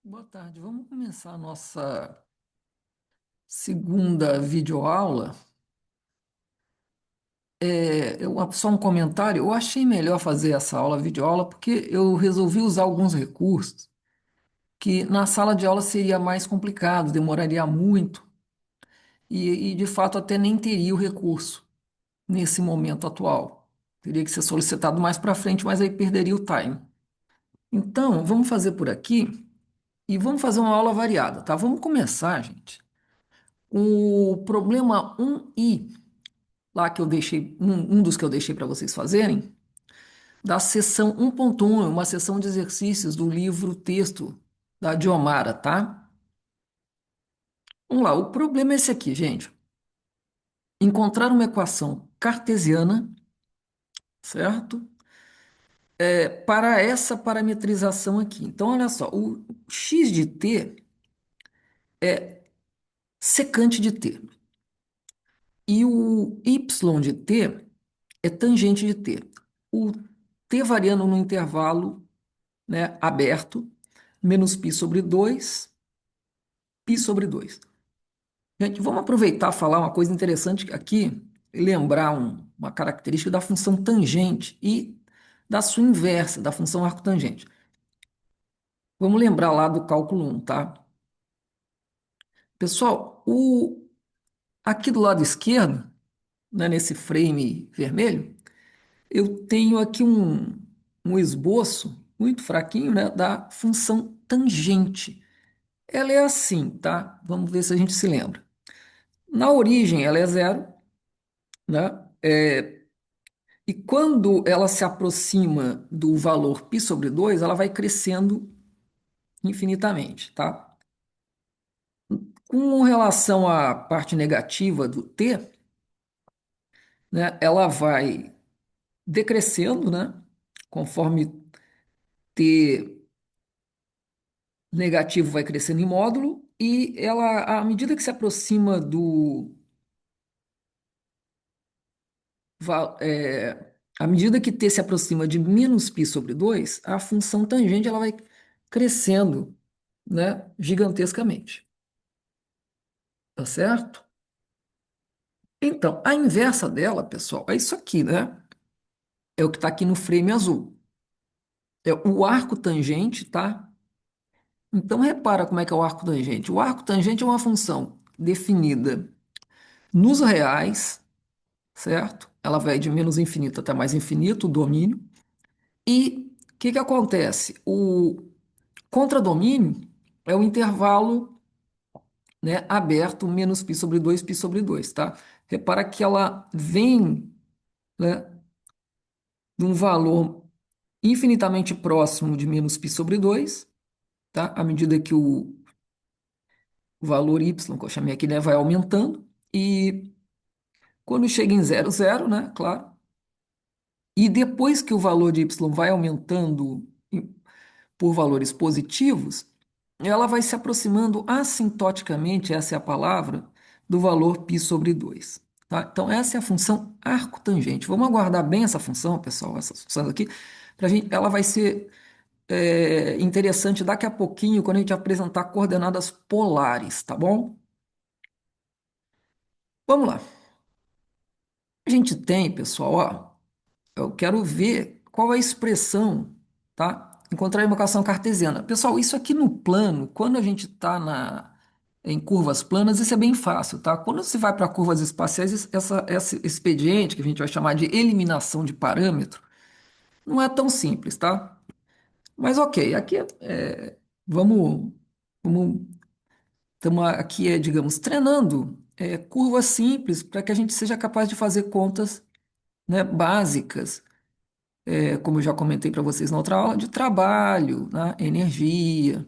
Boa tarde. Vamos começar a nossa segunda videoaula. Só um comentário. Eu achei melhor fazer essa aula videoaula porque eu resolvi usar alguns recursos que na sala de aula seria mais complicado, demoraria muito de fato até nem teria o recurso nesse momento atual. Teria que ser solicitado mais para frente, mas aí perderia o time. Então, vamos fazer por aqui e vamos fazer uma aula variada, tá? Vamos começar, gente. O problema 1i lá que eu deixei, um dos que eu deixei para vocês fazerem, da seção 1.1, é uma seção de exercícios do livro texto da Diomara, tá? Vamos lá, o problema é esse aqui, gente. Encontrar uma equação cartesiana, certo? Para essa parametrização aqui. Então, olha só, o x de t secante de t e o y de t é tangente de t. O t variando no intervalo, né, aberto, menos π sobre 2, π sobre 2. Gente, vamos aproveitar e falar uma coisa interessante aqui, e lembrar uma característica da função tangente e da sua inversa, da função arcotangente. Vamos lembrar lá do cálculo 1, tá? Pessoal, aqui do lado esquerdo, né, nesse frame vermelho, eu tenho aqui um esboço muito fraquinho, né, da função tangente. Ela é assim, tá? Vamos ver se a gente se lembra. Na origem, ela é zero, né? E quando ela se aproxima do valor π sobre 2, ela vai crescendo infinitamente, tá? Com relação à parte negativa do t, né, ela vai decrescendo, né, conforme t negativo vai crescendo em módulo, e ela, à medida que se aproxima à medida que t se aproxima de menos π sobre 2, a função tangente ela vai crescendo, né, gigantescamente. Tá certo? Então, a inversa dela, pessoal, é isso aqui, né? É o que está aqui no frame azul. É o arco tangente, tá? Então, repara como é que é o arco tangente. O arco tangente é uma função definida nos reais, certo? Ela vai de menos infinito até mais infinito, o domínio. E o que que acontece? O contradomínio é o intervalo, né, aberto, menos π sobre 2, π sobre 2, tá? Repara que ela vem, né, de um valor infinitamente próximo de menos π sobre 2, tá? À medida que o valor y, que eu chamei aqui, né, vai aumentando, e quando chega em zero, zero, né, claro, e depois que o valor de y vai aumentando por valores positivos, ela vai se aproximando assintoticamente, essa é a palavra, do valor π sobre 2. Tá? Então, essa é a função arcotangente. Vamos aguardar bem essa função, pessoal, essa função aqui, pra gente, ela vai ser interessante daqui a pouquinho, quando a gente apresentar coordenadas polares, tá bom? Vamos lá. A gente tem, pessoal, ó, eu quero ver qual é a expressão, tá? Encontrar a equação cartesiana. Pessoal, isso aqui no plano, quando a gente está em curvas planas, isso é bem fácil, tá? Quando você vai para curvas espaciais, esse expediente, que a gente vai chamar de eliminação de parâmetro, não é tão simples, tá? Mas ok, aqui vamos, vamos estamos aqui, digamos, treinando curvas simples para que a gente seja capaz de fazer contas, né, básicas, como eu já comentei para vocês na outra aula, de trabalho, né, energia,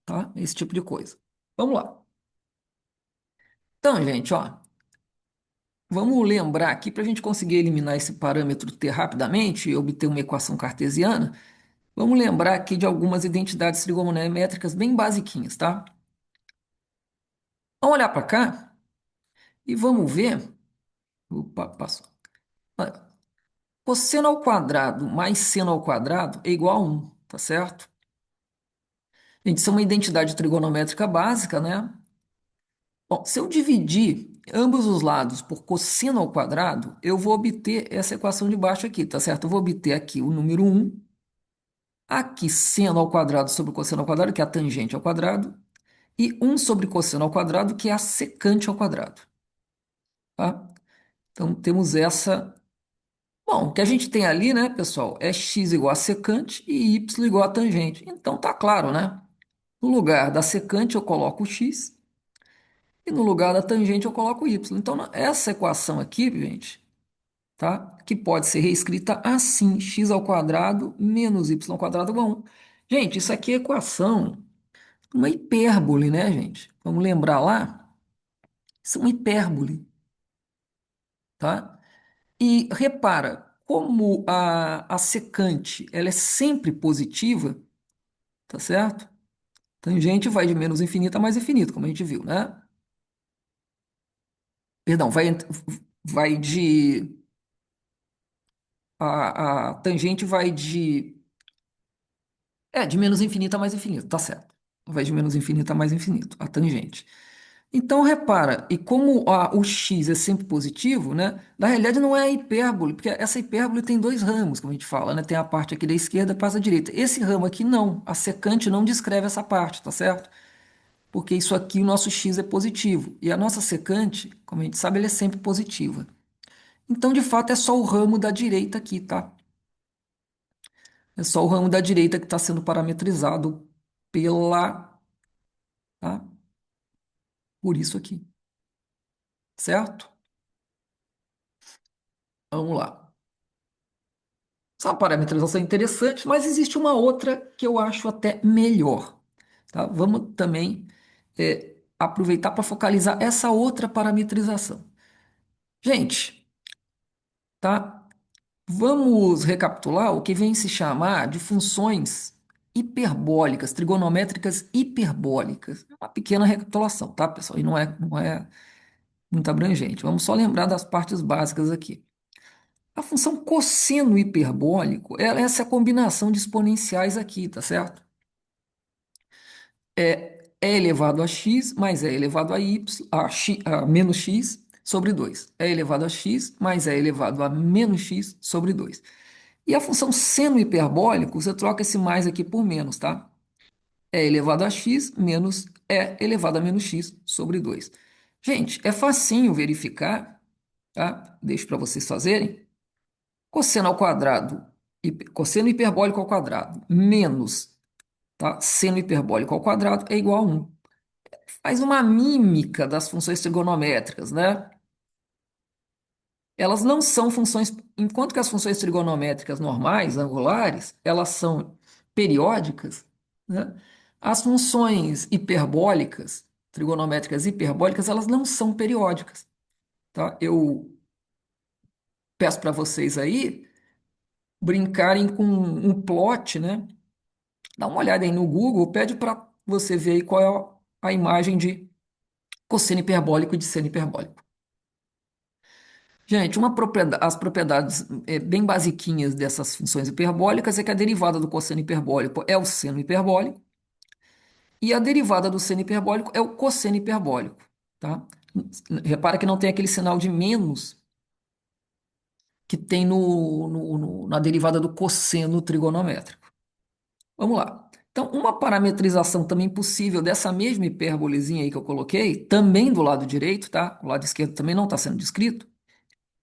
tá? Esse tipo de coisa. Vamos lá. Então, gente, ó, vamos lembrar aqui para a gente conseguir eliminar esse parâmetro t rapidamente e obter uma equação cartesiana. Vamos lembrar aqui de algumas identidades trigonométricas bem basiquinhas, tá? Vamos olhar para cá e vamos ver. Opa, passou. Cosseno ao quadrado mais seno ao quadrado é igual a 1, tá certo? Gente, isso é uma identidade trigonométrica básica, né? Bom, se eu dividir ambos os lados por cosseno ao quadrado, eu vou obter essa equação de baixo aqui, tá certo? Eu vou obter aqui o número um, aqui seno ao quadrado sobre cosseno ao quadrado, que é a tangente ao quadrado, e um sobre cosseno ao quadrado, que é a secante ao quadrado, tá? Então, temos essa. Bom, o que a gente tem ali, né, pessoal, é x igual a secante e y igual a tangente. Então, tá claro, né? No lugar da secante, eu coloco o x, e no lugar da tangente, eu coloco o y. Então, essa equação aqui, gente, tá? Que pode ser reescrita assim: x ao quadrado menos y ao quadrado igual a 1. Gente, isso aqui é equação, uma hipérbole, né, gente? Vamos lembrar lá? Isso é uma hipérbole, tá? E repara, como a secante ela é sempre positiva, tá certo? Tangente vai de menos infinito a mais infinito, como a gente viu, né? Perdão, vai de. A tangente vai de. É, de menos infinito a mais infinito, tá certo. Vai de menos infinito a mais infinito, a tangente. Então, repara, e como o x é sempre positivo, né? Na realidade, não é a hipérbole, porque essa hipérbole tem dois ramos, como a gente fala, né? Tem a parte aqui da esquerda, passa à direita. Esse ramo aqui não, a secante não descreve essa parte, tá certo? Porque isso aqui, o nosso x é positivo. E a nossa secante, como a gente sabe, ela é sempre positiva. Então, de fato, é só o ramo da direita aqui, tá? É só o ramo da direita que está sendo parametrizado pela, tá? Por isso aqui, certo? Vamos lá. Essa é uma parametrização interessante, mas existe uma outra que eu acho até melhor, tá? Vamos também aproveitar para focalizar essa outra parametrização. Gente, tá? Vamos recapitular o que vem se chamar de funções hiperbólicas, trigonométricas hiperbólicas. É uma pequena recapitulação, tá, pessoal? E não é muito abrangente. Vamos só lembrar das partes básicas aqui. A função cosseno hiperbólico, ela é essa combinação de exponenciais aqui, tá certo? É elevado a x mais é elevado a y, a menos x sobre 2. É elevado a x mais é elevado a menos x sobre 2. E a função seno hiperbólico, você troca esse mais aqui por menos, tá? É elevado a x menos é elevado a menos x sobre 2. Gente, é facinho verificar, tá? Deixo para vocês fazerem. Cosseno ao quadrado, cosseno hiperbólico ao quadrado, menos, tá? Seno hiperbólico ao quadrado é igual a 1. Faz uma mímica das funções trigonométricas, né? Elas não são funções, enquanto que as funções trigonométricas normais, angulares, elas são periódicas, né? As funções hiperbólicas, trigonométricas hiperbólicas, elas não são periódicas, tá? Eu peço para vocês aí brincarem com um plot, né? Dá uma olhada aí no Google, pede para você ver aí qual é a imagem de cosseno hiperbólico e de seno hiperbólico. Gente, as propriedades bem basiquinhas dessas funções hiperbólicas é que a derivada do cosseno hiperbólico é o seno hiperbólico e a derivada do seno hiperbólico é o cosseno hiperbólico, tá? Repara que não tem aquele sinal de menos que tem na derivada do cosseno trigonométrico. Vamos lá. Então, uma parametrização também possível dessa mesma hipérbolezinha aí que eu coloquei, também do lado direito, tá? O lado esquerdo também não está sendo descrito,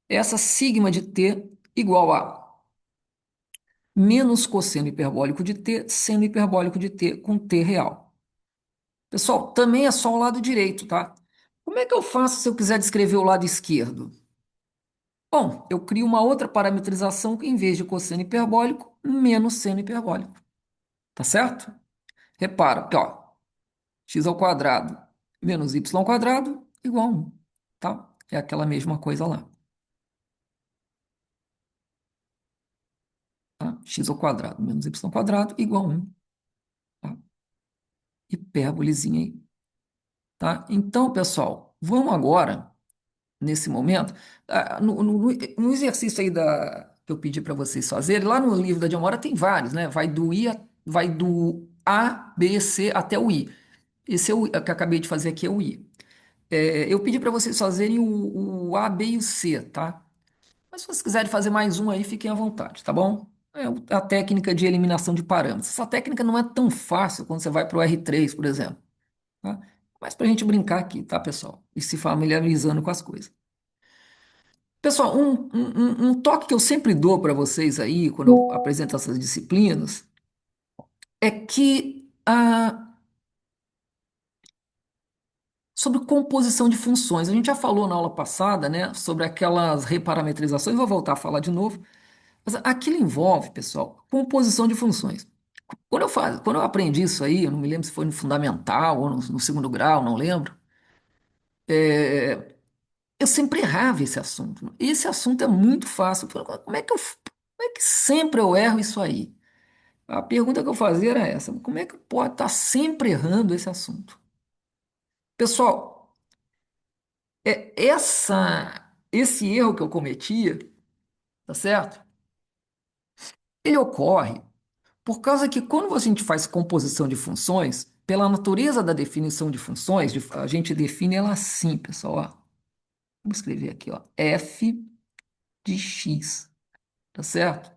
é essa sigma de t igual a menos cosseno hiperbólico de t, seno hiperbólico de t com t real. Pessoal, também é só o lado direito, tá? Como é que eu faço se eu quiser descrever o lado esquerdo? Bom, eu crio uma outra parametrização que, em vez de cosseno hiperbólico, menos seno hiperbólico. Tá certo? Repara que, ó, x ao quadrado menos y ao quadrado igual a 1, tá? É aquela mesma coisa lá, tá? X ao quadrado menos y ao quadrado igual a 1, tá? Hipérbolezinha aí, tá? Então, pessoal, vamos agora, nesse momento, no exercício aí que eu pedi para vocês fazerem, lá no livro da Diamora tem vários, né? Vai do A, B, C até o I. Esse é o que eu acabei de fazer aqui é o I. Eu pedi para vocês fazerem o A, B e o C, tá? Mas se vocês quiserem fazer mais um aí, fiquem à vontade, tá bom? É a técnica de eliminação de parâmetros. Essa técnica não é tão fácil quando você vai para o R3, por exemplo, tá? Mas para a gente brincar aqui, tá, pessoal? E se familiarizando com as coisas. Pessoal, um toque que eu sempre dou para vocês aí, quando eu apresento essas disciplinas, é que sobre composição de funções. A gente já falou na aula passada, né, sobre aquelas reparametrizações, vou voltar a falar de novo. Mas aquilo envolve, pessoal, composição de funções. Quando eu aprendi isso aí, eu não me lembro se foi no fundamental ou no segundo grau, não lembro. Eu sempre errava esse assunto. Esse assunto é muito fácil. Como é que sempre eu erro isso aí? A pergunta que eu fazia era essa: como é que pode estar sempre errando esse assunto? Pessoal, esse erro que eu cometia, tá certo? Ele ocorre por causa que quando a gente faz composição de funções, pela natureza da definição de funções, a gente define ela assim, pessoal. Ó. Vamos escrever aqui, ó, f de x, tá certo?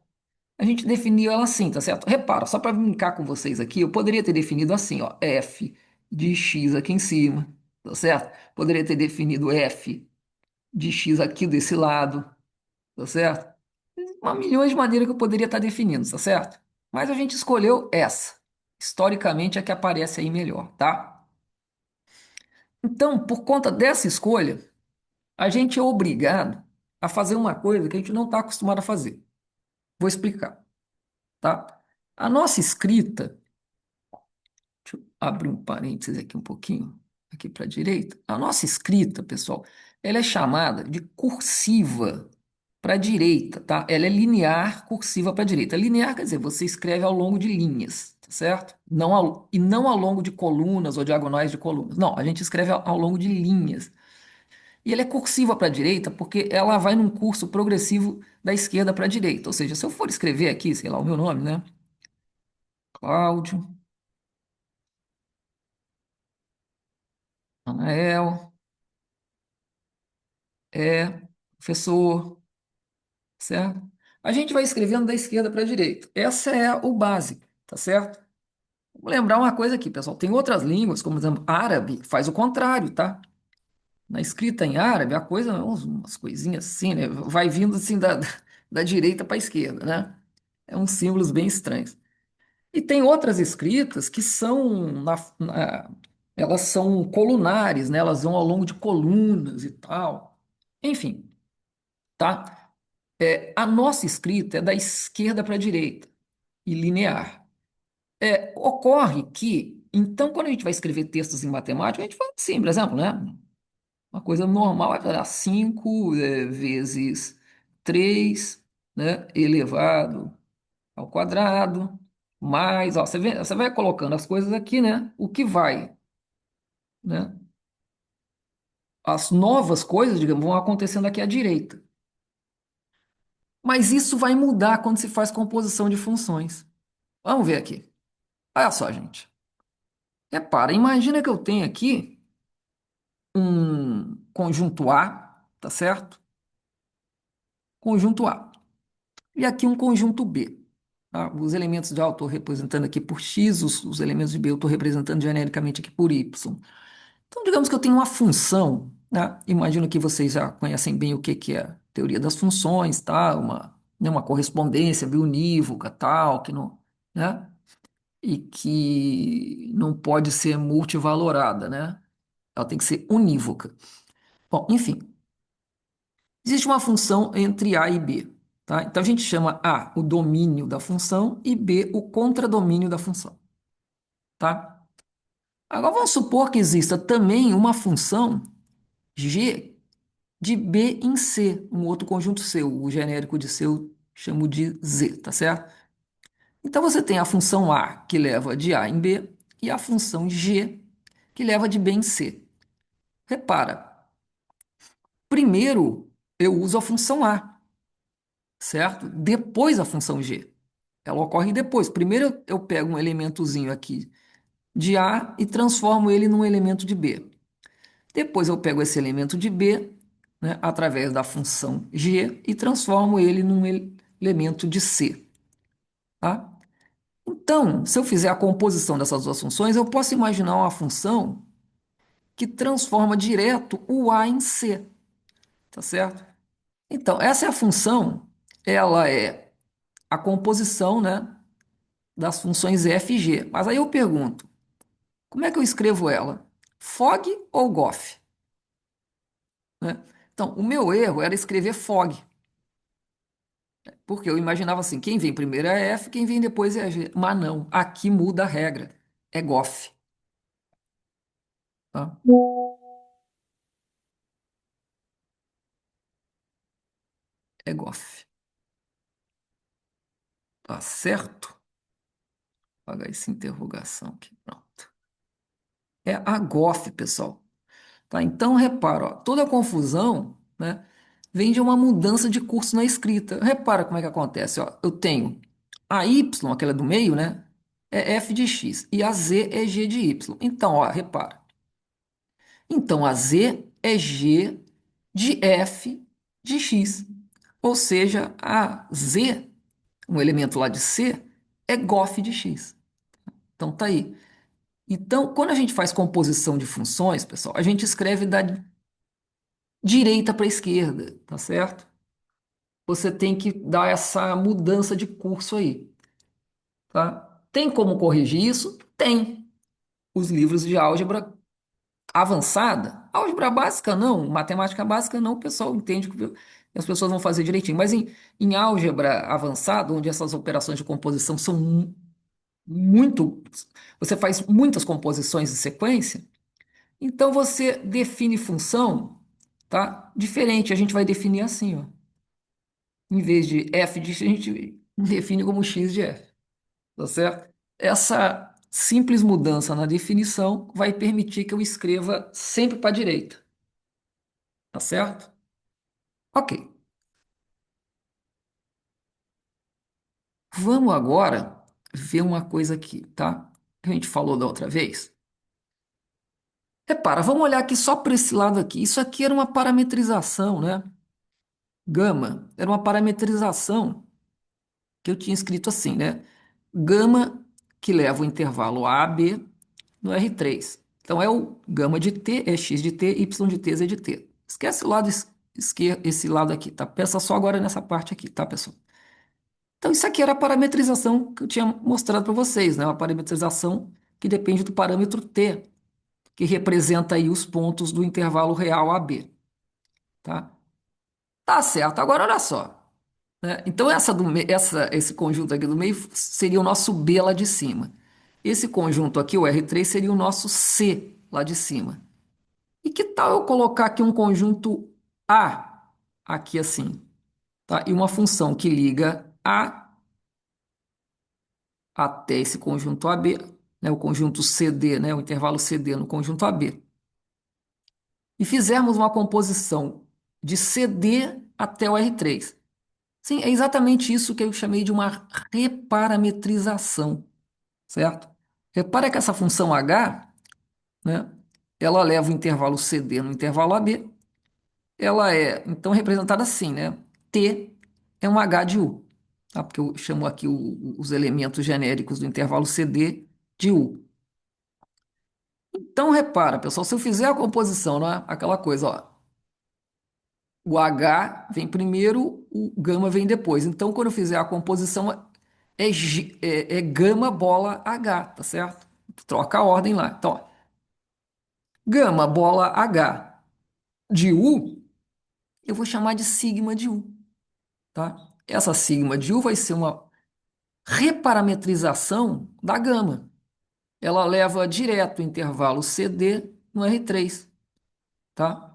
A gente definiu ela assim, tá certo? Repara, só para brincar com vocês aqui, eu poderia ter definido assim, ó, f de x aqui em cima, tá certo? Poderia ter definido f de x aqui desse lado, tá certo? Uma milhões de maneiras que eu poderia estar definindo, tá certo? Mas a gente escolheu essa. Historicamente é a que aparece aí melhor, tá? Então, por conta dessa escolha, a gente é obrigado a fazer uma coisa que a gente não está acostumado a fazer. Vou explicar, tá? A nossa escrita, deixa eu abrir um parênteses aqui um pouquinho, aqui para a direita. A nossa escrita, pessoal, ela é chamada de cursiva para a direita, tá? Ela é linear, cursiva para a direita. Linear quer dizer, você escreve ao longo de linhas, tá certo? E não ao longo de colunas ou diagonais de colunas. Não, a gente escreve ao longo de linhas. E ela é cursiva para a direita porque ela vai num curso progressivo da esquerda para a direita. Ou seja, se eu for escrever aqui, sei lá, o meu nome, né? Cláudio, Anael, professor, certo? A gente vai escrevendo da esquerda para a direita. Essa é o básico, tá certo? Vou lembrar uma coisa aqui, pessoal. Tem outras línguas, como por exemplo, árabe, que faz o contrário, tá? Na escrita em árabe, a coisa, umas coisinhas assim, né? Vai vindo assim da direita para a esquerda, né? É uns símbolos bem estranhos. E tem outras escritas que são, elas são colunares, né? Elas vão ao longo de colunas e tal. Enfim, tá? A nossa escrita é da esquerda para a direita e linear. Ocorre que, então, quando a gente vai escrever textos em matemática, a gente faz assim, por exemplo, né? Uma coisa normal é falar 5 vezes 3, né? Elevado ao quadrado, mais, ó, você vai colocando as coisas aqui, né? O que vai, né? As novas coisas, digamos, vão acontecendo aqui à direita. Mas isso vai mudar quando se faz composição de funções. Vamos ver aqui. Olha só, gente. Repara, imagina que eu tenho aqui um conjunto A, tá certo? Conjunto A. E aqui um conjunto B. Tá? Os elementos de A eu estou representando aqui por X, os elementos de B eu estou representando genericamente aqui por Y. Então, digamos que eu tenho uma função, né? Imagino que vocês já conhecem bem o que é a teoria das funções, tá? Uma correspondência biunívoca, tal, que não, né? E que não pode ser multivalorada, né? Ela tem que ser unívoca. Bom, enfim, existe uma função entre A e B, tá? Então a gente chama A o domínio da função e B o contradomínio da função, tá? Agora vamos supor que exista também uma função G de B em C, um outro conjunto C, o genérico de C eu chamo de Z, tá certo? Então você tem a função A que leva de A em B e a função G que leva de B em C. Repara, primeiro eu uso a função A, certo? Depois a função G. Ela ocorre depois. Primeiro eu pego um elementozinho aqui de A e transformo ele num elemento de B. Depois eu pego esse elemento de B, né, através da função g e transformo ele num elemento de C, tá? Então, se eu fizer a composição dessas duas funções, eu posso imaginar uma função que transforma direto o A em C, tá certo? Então, essa é a função, ela é a composição, né, das funções f e g. Mas aí eu pergunto, como é que eu escrevo ela? Fog ou Goff? Né? Então, o meu erro era escrever fog, porque eu imaginava assim, quem vem primeiro é f, quem vem depois é g. Mas não, aqui muda a regra, é Goff, tá? É Goff, tá certo? Vou apagar essa interrogação aqui, pronto. É a Goff, pessoal. Tá? Então, repara, ó, toda a confusão, né, vem de uma mudança de curso na escrita. Repara como é que acontece. Ó. Eu tenho a Y, aquela do meio, né, é f de x, e a z é g de y. Então, ó, repara. Então, a z é g de f de x. Ou seja, a z, um elemento lá de c, é gof de x. Então, tá aí. Então, quando a gente faz composição de funções, pessoal, a gente escreve da direita para a esquerda, tá certo? Você tem que dar essa mudança de curso aí, tá? Tem como corrigir isso? Tem. Os livros de álgebra avançada, álgebra básica não, matemática básica não, o pessoal entende que as pessoas vão fazer direitinho, mas em álgebra avançada, onde essas operações de composição são muito, você faz muitas composições em sequência, então você define função, tá? Diferente, a gente vai definir assim, ó. Em vez de f de x, a gente define como x de f, tá certo? Essa simples mudança na definição vai permitir que eu escreva sempre para a direita, tá certo? Ok. Vamos agora ver uma coisa aqui, tá? Que a gente falou da outra vez. Repara, vamos olhar aqui só para esse lado aqui. Isso aqui era uma parametrização, né? Gama era uma parametrização que eu tinha escrito assim, né? Gama que leva o intervalo A a B no R3. Então é o gama de t é x de t, y de t, z de t. Esquece o lado esquerdo, esse lado aqui, tá? Pensa só agora nessa parte aqui, tá, pessoal? Então isso aqui era a parametrização que eu tinha mostrado para vocês, né? Uma parametrização que depende do parâmetro t, que representa aí os pontos do intervalo real AB, tá? Tá certo. Agora olha só, né? Então esse conjunto aqui do meio seria o nosso B lá de cima. Esse conjunto aqui, o R3, seria o nosso C lá de cima. E que tal eu colocar aqui um conjunto A, aqui assim, tá? E uma função que liga A até esse conjunto AB, né? O conjunto CD, né? O intervalo CD no conjunto AB. E fizermos uma composição de CD até o R3. Sim, é exatamente isso que eu chamei de uma reparametrização, certo? Repara que essa função H, né? Ela leva o intervalo CD no intervalo AB. Ela é, então, representada assim, né? T é um H de U, tá? Porque eu chamo aqui os elementos genéricos do intervalo CD de U. Então, repara, pessoal, se eu fizer a composição, né? Aquela coisa, ó, o H vem primeiro, o gama vem depois. Então, quando eu fizer a composição, é gama bola H, tá certo? Troca a ordem lá. Então, ó, gama bola H de U, eu vou chamar de sigma de U, tá? Essa sigma de U vai ser uma reparametrização da gama. Ela leva direto o intervalo CD no R3, tá?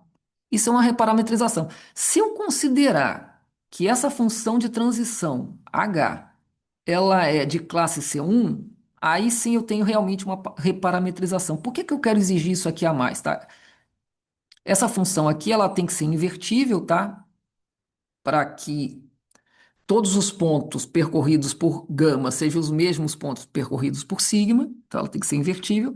Isso é uma reparametrização. Se eu considerar que essa função de transição H, ela é de classe C1, aí sim eu tenho realmente uma reparametrização. Por que que eu quero exigir isso aqui a mais, tá? Essa função aqui, ela tem que ser invertível, tá? Para que todos os pontos percorridos por gama sejam os mesmos pontos percorridos por sigma, então ela tem que ser invertível.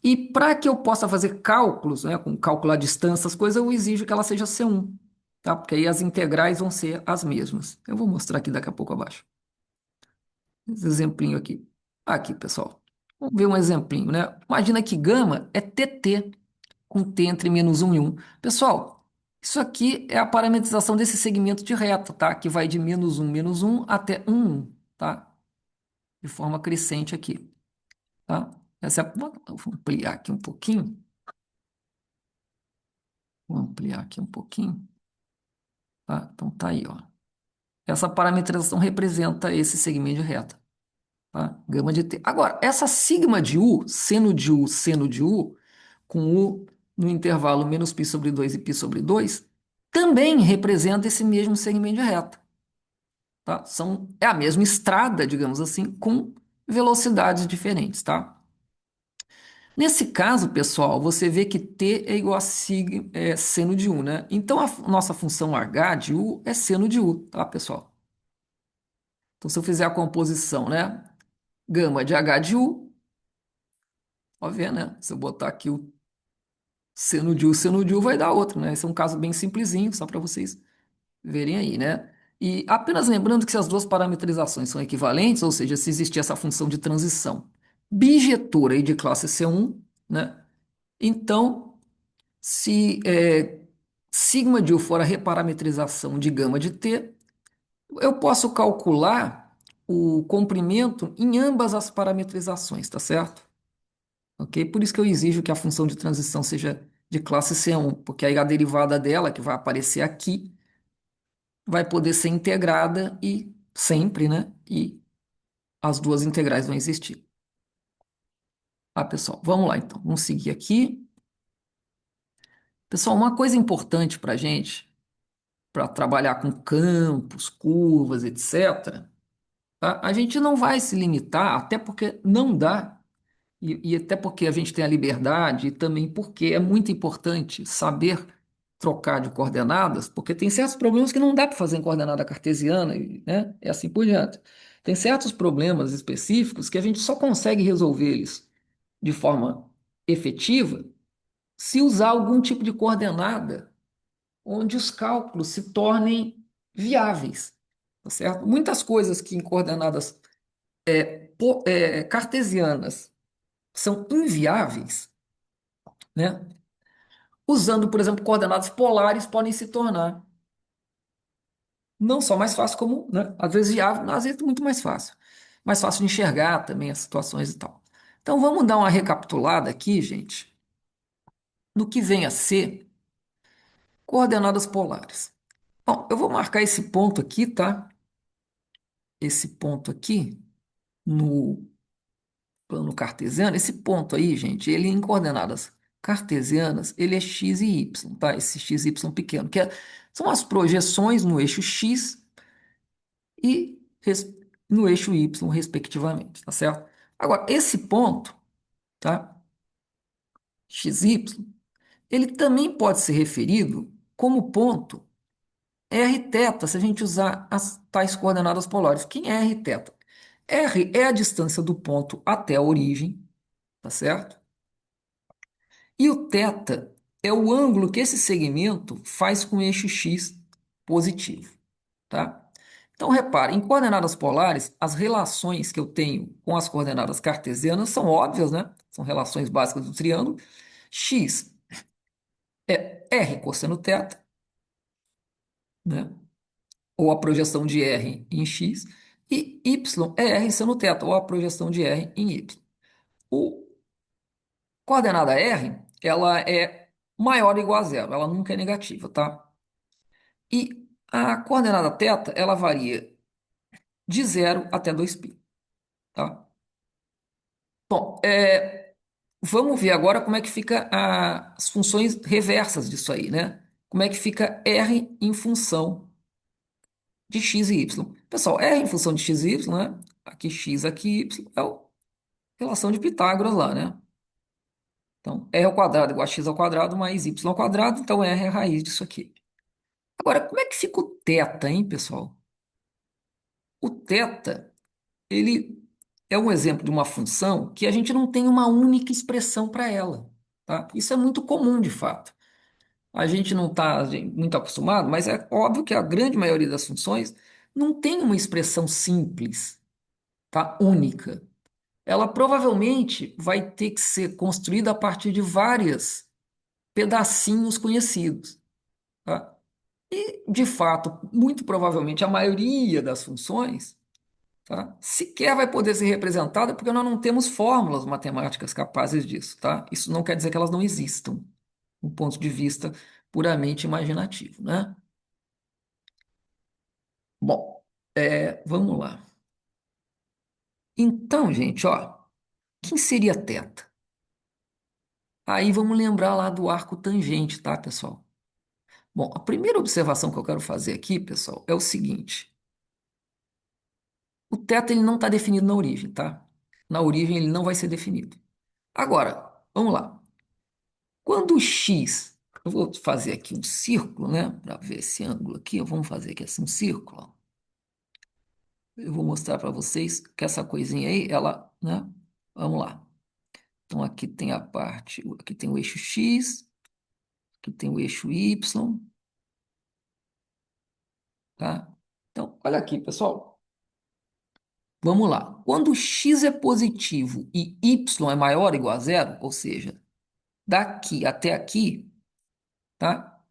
E para que eu possa fazer cálculos, né, com calcular distâncias, coisas, eu exijo que ela seja C1, tá? Porque aí as integrais vão ser as mesmas. Eu vou mostrar aqui daqui a pouco abaixo. Esse exemplinho aqui. Aqui, pessoal. Vamos ver um exemplinho, né? Imagina que gama é TT, com T entre -1 e 1. Pessoal, isso aqui é a parametrização desse segmento de reta, tá? Que vai de -1 até 1, 1, tá? De forma crescente aqui, tá? Vou ampliar aqui um pouquinho. Vou ampliar aqui um pouquinho, tá? Então tá aí, ó. Essa parametrização representa esse segmento de reta, tá? Gama de T. Agora, essa sigma de U, seno de U, seno de U, com U no intervalo menos π sobre 2 e π sobre 2, também representa esse mesmo segmento de reta, tá? É a mesma estrada, digamos assim, com velocidades diferentes, tá? Nesse caso, pessoal, você vê que t é igual a seno de u, né? Então, a nossa função h de u é seno de u, tá, pessoal? Então, se eu fizer a composição, né? Gama de h de u, ó, ver, né? Se eu botar aqui o seno de u vai dar outro, né? Esse é um caso bem simplesinho, só para vocês verem aí, né? E apenas lembrando que se as duas parametrizações são equivalentes, ou seja, se existir essa função de transição bijetora e de classe C1, né? Então, se sigma de U for a reparametrização de gama de T, eu posso calcular o comprimento em ambas as parametrizações, tá certo? Ok? Por isso que eu exijo que a função de transição seja de classe C1, porque aí a derivada dela, que vai aparecer aqui, vai poder ser integrada e sempre, né? E as duas integrais vão existir. Ah, pessoal, vamos lá então. Vamos seguir aqui. Pessoal, uma coisa importante para a gente, para trabalhar com campos, curvas, etc., tá? A gente não vai se limitar, até porque não dá, e até porque a gente tem a liberdade, e também porque é muito importante saber trocar de coordenadas, porque tem certos problemas que não dá para fazer em coordenada cartesiana, né? E assim por diante. Tem certos problemas específicos que a gente só consegue resolver eles de forma efetiva se usar algum tipo de coordenada onde os cálculos se tornem viáveis, tá certo? Muitas coisas que em coordenadas cartesianas são inviáveis, né? Usando, por exemplo, coordenadas polares podem se tornar não só mais fácil, como, né, às vezes viável, às vezes muito mais fácil. Mais fácil de enxergar também as situações e tal. Então vamos dar uma recapitulada aqui, gente, no que vem a ser coordenadas polares. Bom, eu vou marcar esse ponto aqui, tá? Esse ponto aqui no plano cartesiano, esse ponto aí, gente, ele em coordenadas cartesianas, ele é x e y, tá? Esse x e y pequeno, são as projeções no eixo x e no eixo y, respectivamente, tá certo? Agora, esse ponto, tá? X, y, ele também pode ser referido como ponto r θ, se a gente usar as tais coordenadas polares. Quem é r θ? R é a distância do ponto até a origem, tá certo? E o θ é o ângulo que esse segmento faz com o eixo x positivo, tá? Então, repare, em coordenadas polares, as relações que eu tenho com as coordenadas cartesianas são óbvias, né? São relações básicas do triângulo. X é r cosseno θ, né? Ou a projeção de r em x, e y é r seno θ, ou a projeção de r em y. O coordenada r, ela é maior ou igual a zero, ela nunca é negativa, tá? E a coordenada θ, ela varia de zero até 2π, tá? Bom, vamos ver agora como é que fica as funções reversas disso aí, né? Como é que fica r em função de x e y. Pessoal, r em função de x e y, né? Aqui y, é a relação de Pitágoras lá, né? Então, r ao quadrado igual a x ao quadrado mais y ao quadrado, então r é a raiz disso aqui. Agora, como é que fica o θ, hein, pessoal? O θ, ele é um exemplo de uma função que a gente não tem uma única expressão para ela, tá? Isso é muito comum, de fato. A gente não está muito acostumado, mas é óbvio que a grande maioria das funções não tem uma expressão simples, tá? Única. Ela provavelmente vai ter que ser construída a partir de vários pedacinhos conhecidos, tá? E, de fato, muito provavelmente a maioria das funções, tá, sequer vai poder ser representada porque nós não temos fórmulas matemáticas capazes disso, tá? Isso não quer dizer que elas não existam, do ponto de vista puramente imaginativo, né? Bom, vamos lá. Então, gente, ó, quem seria θ? Aí vamos lembrar lá do arco tangente, tá, pessoal? Bom, a primeira observação que eu quero fazer aqui, pessoal, é o seguinte: o θ ele não está definido na origem, tá? Na origem ele não vai ser definido. Agora, vamos lá. Quando o x, eu vou fazer aqui um círculo, né? Para ver esse ângulo aqui, vamos fazer aqui assim um círculo. Ó. Eu vou mostrar para vocês que essa coisinha aí, ela, né? Vamos lá. Então aqui tem a parte, aqui tem o eixo x, aqui tem o eixo y, tá? Então, olha aqui, pessoal. Vamos lá. Quando x é positivo e y é maior ou igual a zero, ou seja, daqui até aqui, tá?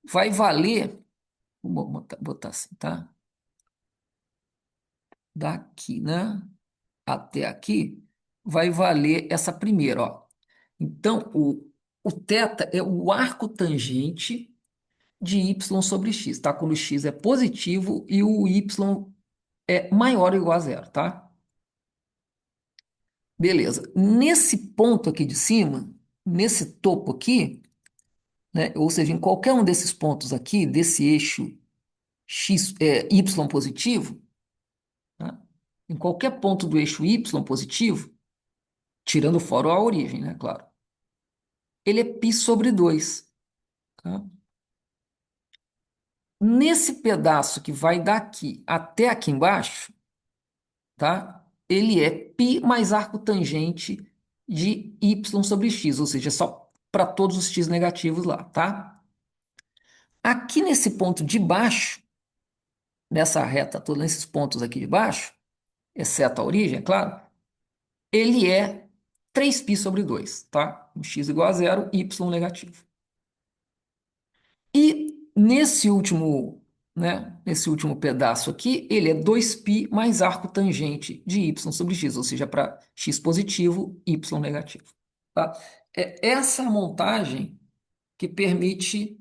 Vai valer, vou botar assim, tá? Daqui, né? Até aqui, vai valer essa primeira, ó. Então, o θ é o arco tangente de y sobre x, tá? Quando o x é positivo e o y é maior ou igual a zero, tá? Beleza. Nesse ponto aqui de cima, nesse topo aqui, né? Ou seja, em qualquer um desses pontos aqui, desse eixo y positivo, tá? Em qualquer ponto do eixo y positivo, tirando fora a origem, né? Claro. Ele é π sobre 2, tá? Nesse pedaço que vai daqui até aqui embaixo, tá? Ele é π mais arco tangente de y sobre x, ou seja, só para todos os x negativos lá, tá? Aqui nesse ponto de baixo, nessa reta toda, nesses pontos aqui de baixo, exceto a origem, é claro, ele é 3π sobre 2, tá? Um x igual a zero, y negativo. E nesse último, né, nesse último pedaço aqui, ele é 2π mais arco tangente de y sobre x, ou seja, para x positivo, y negativo. Tá? É essa montagem que permite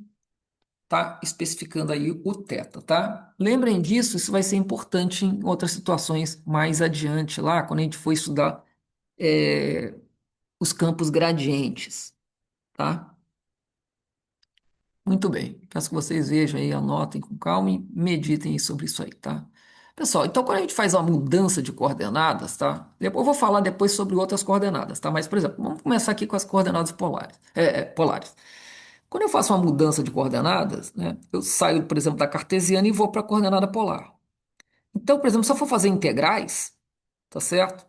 tá especificando aí o θ, tá? Lembrem disso, isso vai ser importante em outras situações mais adiante lá, quando a gente for estudar é, os campos gradientes, tá? Muito bem. Peço que vocês vejam aí, anotem com calma e meditem sobre isso aí, tá? Pessoal, então quando a gente faz uma mudança de coordenadas, tá? Depois eu vou falar depois sobre outras coordenadas, tá? Mas, por exemplo, vamos começar aqui com as coordenadas polares. Polares. Quando eu faço uma mudança de coordenadas, né? Eu saio, por exemplo, da cartesiana e vou para a coordenada polar. Então, por exemplo, se eu for fazer integrais, tá certo?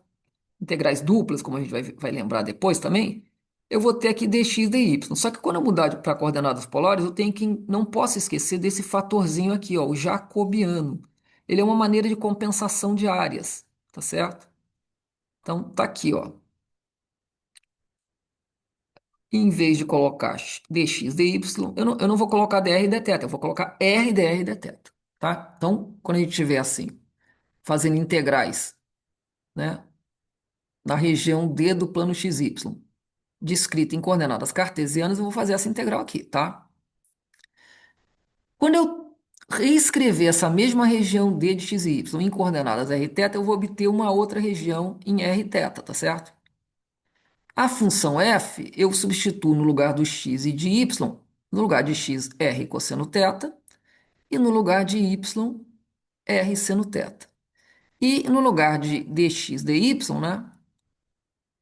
Integrais duplas, como a gente vai lembrar depois também, eu vou ter aqui dx dy. Só que quando eu mudar para coordenadas polares, eu tenho que não posso esquecer desse fatorzinho aqui, ó, o jacobiano. Ele é uma maneira de compensação de áreas, tá certo? Então tá aqui, ó. Em vez de colocar dx dy, eu não vou colocar dr dθ, eu vou colocar r dr dθ, tá? Então, quando a gente tiver assim, fazendo integrais, né, na região D do plano xy, descrita em coordenadas cartesianas, eu vou fazer essa integral aqui, tá? Quando eu reescrever essa mesma região D de x e y em coordenadas rθ, eu vou obter uma outra região em rθ, tá certo? A função f, eu substituo no lugar do x e de y, no lugar de x, r cosseno θ, e no lugar de y, r seno θ. E no lugar de dx dy, né,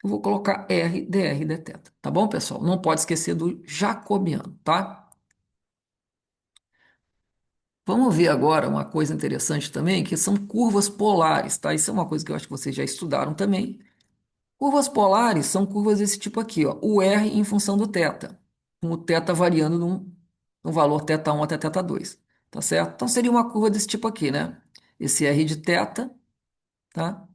eu vou colocar r dr dθ, tá bom, pessoal? Não pode esquecer do jacobiano, tá? Vamos ver agora uma coisa interessante também, que são curvas polares, tá? Isso é uma coisa que eu acho que vocês já estudaram também. Curvas polares são curvas desse tipo aqui, ó, o R em função do θ, com o θ variando num valor θ1 até θ2, tá certo? Então seria uma curva desse tipo aqui, né? Esse R de θ, tá?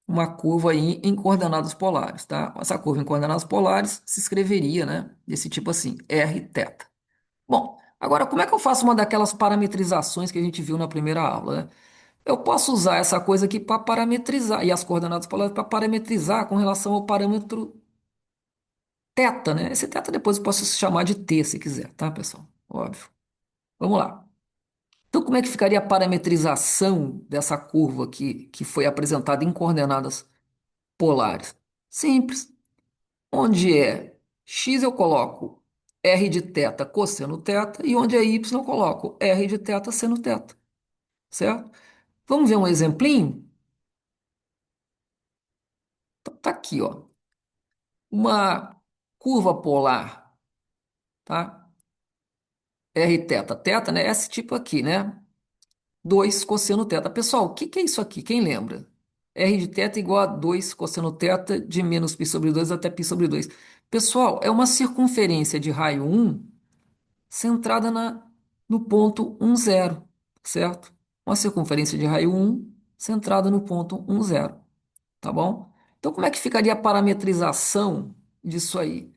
Uma curva aí em coordenadas polares, tá? Essa curva em coordenadas polares se escreveria, né? Desse tipo assim, R θ. Bom, agora como é que eu faço uma daquelas parametrizações que a gente viu na primeira aula, né? Eu posso usar essa coisa aqui para parametrizar, e as coordenadas polares para parametrizar com relação ao parâmetro θ, né? Esse θ depois eu posso chamar de t se quiser, tá, pessoal? Óbvio. Vamos lá. Então, como é que ficaria a parametrização dessa curva aqui, que foi apresentada em coordenadas polares? Simples. Onde é x eu coloco r de θ cosseno θ, e onde é y eu coloco r de θ seno θ, certo? Vamos ver um exemplinho? Então, tá aqui, ó. Uma curva polar, tá? R θ, né? Esse tipo aqui, né? 2 cosseno θ. Pessoal, o que que é isso aqui? Quem lembra? R de θ igual a 2 cosseno θ de menos π sobre 2 até π sobre 2. Pessoal, é uma circunferência de raio 1 centrada no ponto 1, 0, certo? Uma circunferência de raio 1 centrada no ponto 1, 0, tá bom? Então, como é que ficaria a parametrização disso aí?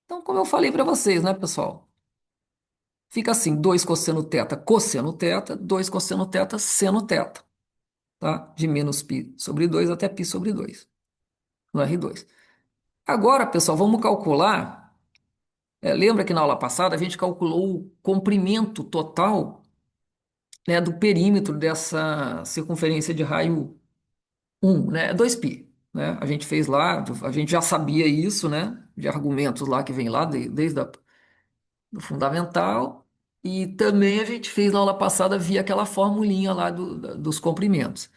Então, como eu falei para vocês, né, pessoal? Fica assim, 2 cosseno θ, 2 cosseno θ, seno θ, tá? De menos π sobre 2 até π sobre 2, no R2. Agora, pessoal, vamos calcular. Lembra que na aula passada a gente calculou o comprimento total, né, do perímetro dessa circunferência de raio 1, né? É 2π, né? A gente fez lá, a gente já sabia isso, né? De argumentos lá que vem lá desde do fundamental. E também a gente fez na aula passada via aquela formulinha lá dos comprimentos.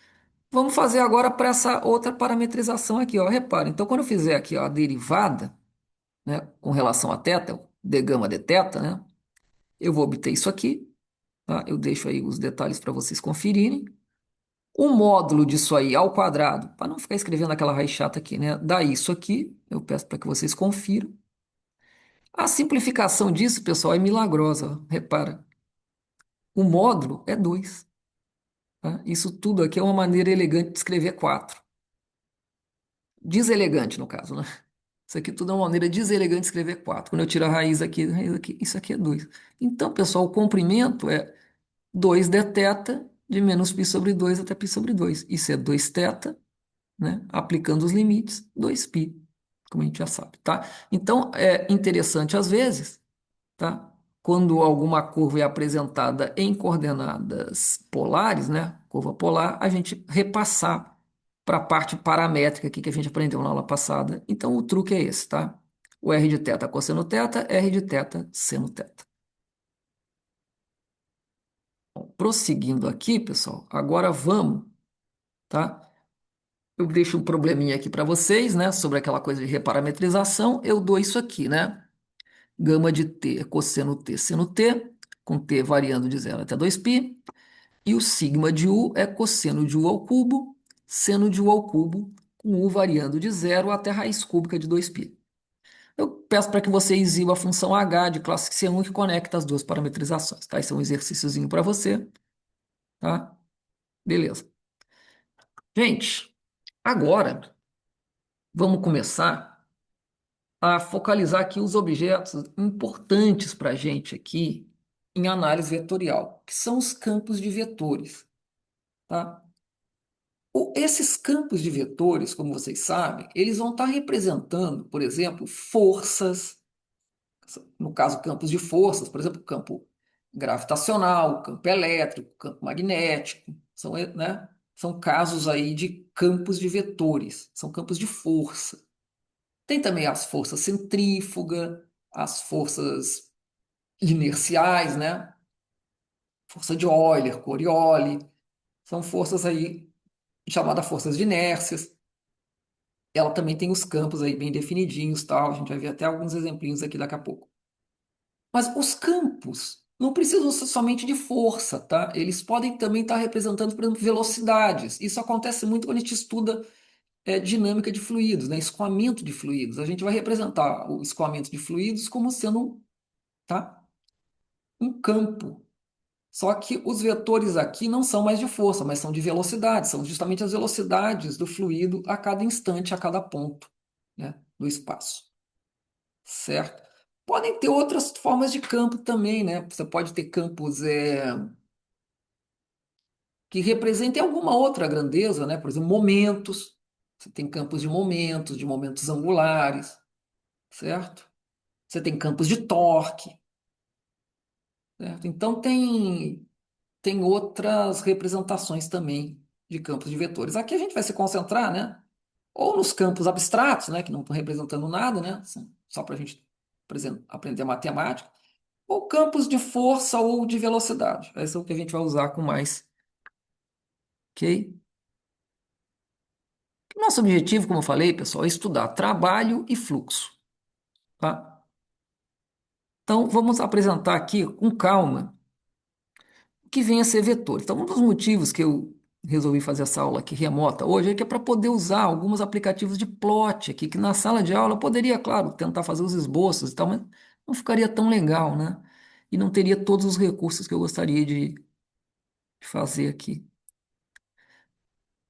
Vamos fazer agora para essa outra parametrização aqui, ó. Repara, então quando eu fizer aqui ó, a derivada, né, com relação a θ, d gama d θ, né, eu vou obter isso aqui, tá? Eu deixo aí os detalhes para vocês conferirem. O módulo disso aí ao quadrado, para não ficar escrevendo aquela raiz chata aqui, né, dá isso aqui, eu peço para que vocês confiram. A simplificação disso, pessoal, é milagrosa, ó. Repara, o módulo é 2. Tá? Isso tudo aqui é uma maneira elegante de escrever 4. Deselegante, no caso, né? Isso aqui tudo é uma maneira deselegante de escrever 4. Quando eu tiro a raiz aqui, isso aqui é 2. Então, pessoal, o comprimento é 2 d θ de menos π sobre 2 até π sobre 2. Isso é 2 θ, né? Aplicando os limites, 2π, como a gente já sabe, tá? Então, é interessante às vezes, tá? Quando alguma curva é apresentada em coordenadas polares, né? Curva polar, a gente repassar para a parte paramétrica aqui que a gente aprendeu na aula passada. Então, o truque é esse, tá? O R de θ cosseno θ, R de θ seno θ. Bom, prosseguindo aqui, pessoal, agora vamos, tá? Eu deixo um probleminha aqui para vocês, né? Sobre aquela coisa de reparametrização. Eu dou isso aqui, né? Gama de t é cosseno t seno t, com t variando de 0 até 2π. E o sigma de u é cosseno de u ao cubo, seno de u ao cubo, com u variando de 0 até a raiz cúbica de 2π. Eu peço para que você exiba a função h de classe C1 que conecta as duas parametrizações, tá? Esse é um exercíciozinho para você, tá? Beleza. Gente, agora vamos começar a focalizar aqui os objetos importantes para a gente aqui em análise vetorial, que são os campos de vetores, tá? Esses campos de vetores, como vocês sabem, eles vão estar representando, por exemplo, forças, no caso, campos de forças, por exemplo, campo gravitacional, campo elétrico, campo magnético, são, né, são casos aí de campos de vetores, são campos de força. Tem também as forças centrífuga, as forças inerciais, né? Força de Euler, Coriolis, são forças aí chamadas forças de inércias. Ela também tem os campos aí bem definidinhos, tal. A gente vai ver até alguns exemplinhos aqui daqui a pouco. Mas os campos não precisam ser somente de força, tá? Eles podem também estar representando, por exemplo, velocidades. Isso acontece muito quando a gente estuda dinâmica de fluidos, né? Escoamento de fluidos. A gente vai representar o escoamento de fluidos como sendo, tá? Um campo. Só que os vetores aqui não são mais de força, mas são de velocidade. São justamente as velocidades do fluido a cada instante, a cada ponto, né, do espaço. Certo? Podem ter outras formas de campo também, né? Você pode ter campos que representem alguma outra grandeza, né? Por exemplo, momentos. Você tem campos de momentos angulares, certo? Você tem campos de torque, certo? Então tem outras representações também de campos de vetores. Aqui a gente vai se concentrar, né? Ou nos campos abstratos, né? Que não estão representando nada, né? Só para a gente aprender matemática. Ou campos de força ou de velocidade. Esse é o que a gente vai usar com mais, ok? Nosso objetivo, como eu falei, pessoal, é estudar trabalho e fluxo, tá? Então, vamos apresentar aqui com calma o que vem a ser vetor. Então, um dos motivos que eu resolvi fazer essa aula aqui remota hoje é que é para poder usar alguns aplicativos de plot aqui, que na sala de aula eu poderia, claro, tentar fazer os esboços e tal, mas não ficaria tão legal, né? E não teria todos os recursos que eu gostaria de fazer aqui.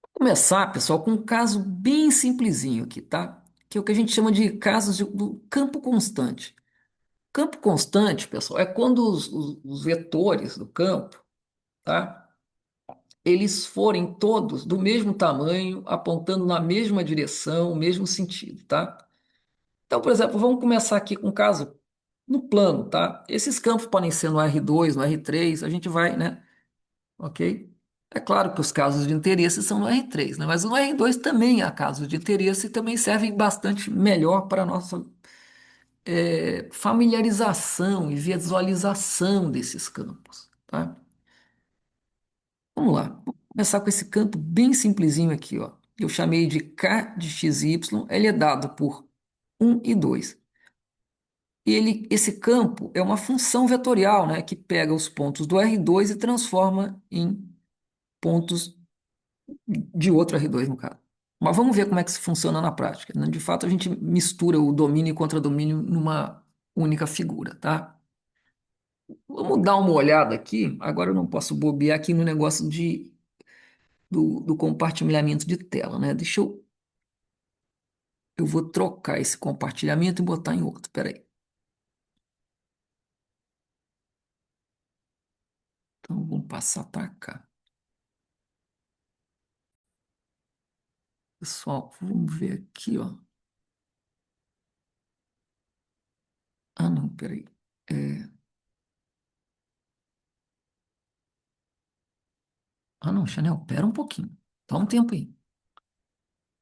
Vou começar, pessoal, com um caso bem simplesinho aqui, tá? Que é o que a gente chama de casos do campo constante. Campo constante, pessoal, é quando os vetores do campo, tá? Eles forem todos do mesmo tamanho, apontando na mesma direção, o mesmo sentido, tá? Então, por exemplo, vamos começar aqui com um caso no plano, tá? Esses campos podem ser no R2, no R3, a gente vai, né? Ok? É claro que os casos de interesse são no R3, né? Mas no R2 também há casos de interesse e também servem bastante melhor para a nossa familiarização e visualização desses campos, tá? Vamos lá, vou começar com esse campo bem simplesinho aqui, ó. Eu chamei de K de XY, ele é dado por um e 2. Esse campo é uma função vetorial, né, que pega os pontos do R2 e transforma em pontos de outro R2, no caso. Mas vamos ver como é que isso funciona na prática, né? De fato, a gente mistura o domínio e contradomínio numa única figura, tá? Vamos dar uma olhada aqui. Agora eu não posso bobear aqui no negócio do compartilhamento de tela, né? Eu vou trocar esse compartilhamento e botar em outro. Peraí. Então vamos passar para cá. Pessoal, vamos ver aqui, ó. Ah, não, peraí. É... Ah, não, Chanel, pera um pouquinho. Dá um tempo aí.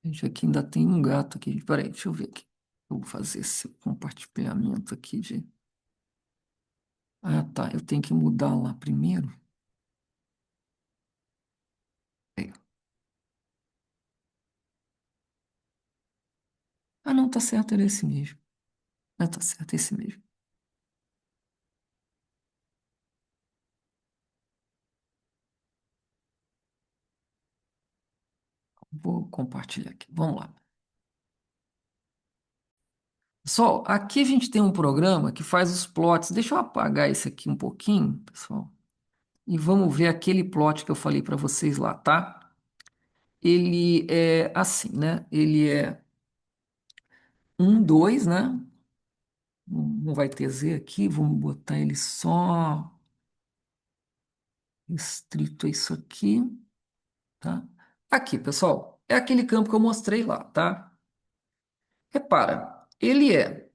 Gente, aqui ainda tem um gato aqui. Peraí, deixa eu ver aqui. Eu vou fazer esse compartilhamento aqui de. Ah, tá. Eu tenho que mudar lá primeiro. Aí. Ah, não, tá certo, era esse mesmo. Ah, tá certo, é esse mesmo. Vou compartilhar aqui. Vamos lá. Pessoal, aqui a gente tem um programa que faz os plots. Deixa eu apagar esse aqui um pouquinho, pessoal. E vamos ver aquele plot que eu falei para vocês lá, tá? Ele é assim, né? Ele é um, 2, né? Não vai ter Z aqui, vamos botar ele só restrito a isso aqui, tá? Aqui, pessoal, é aquele campo que eu mostrei lá, tá? Repara, ele é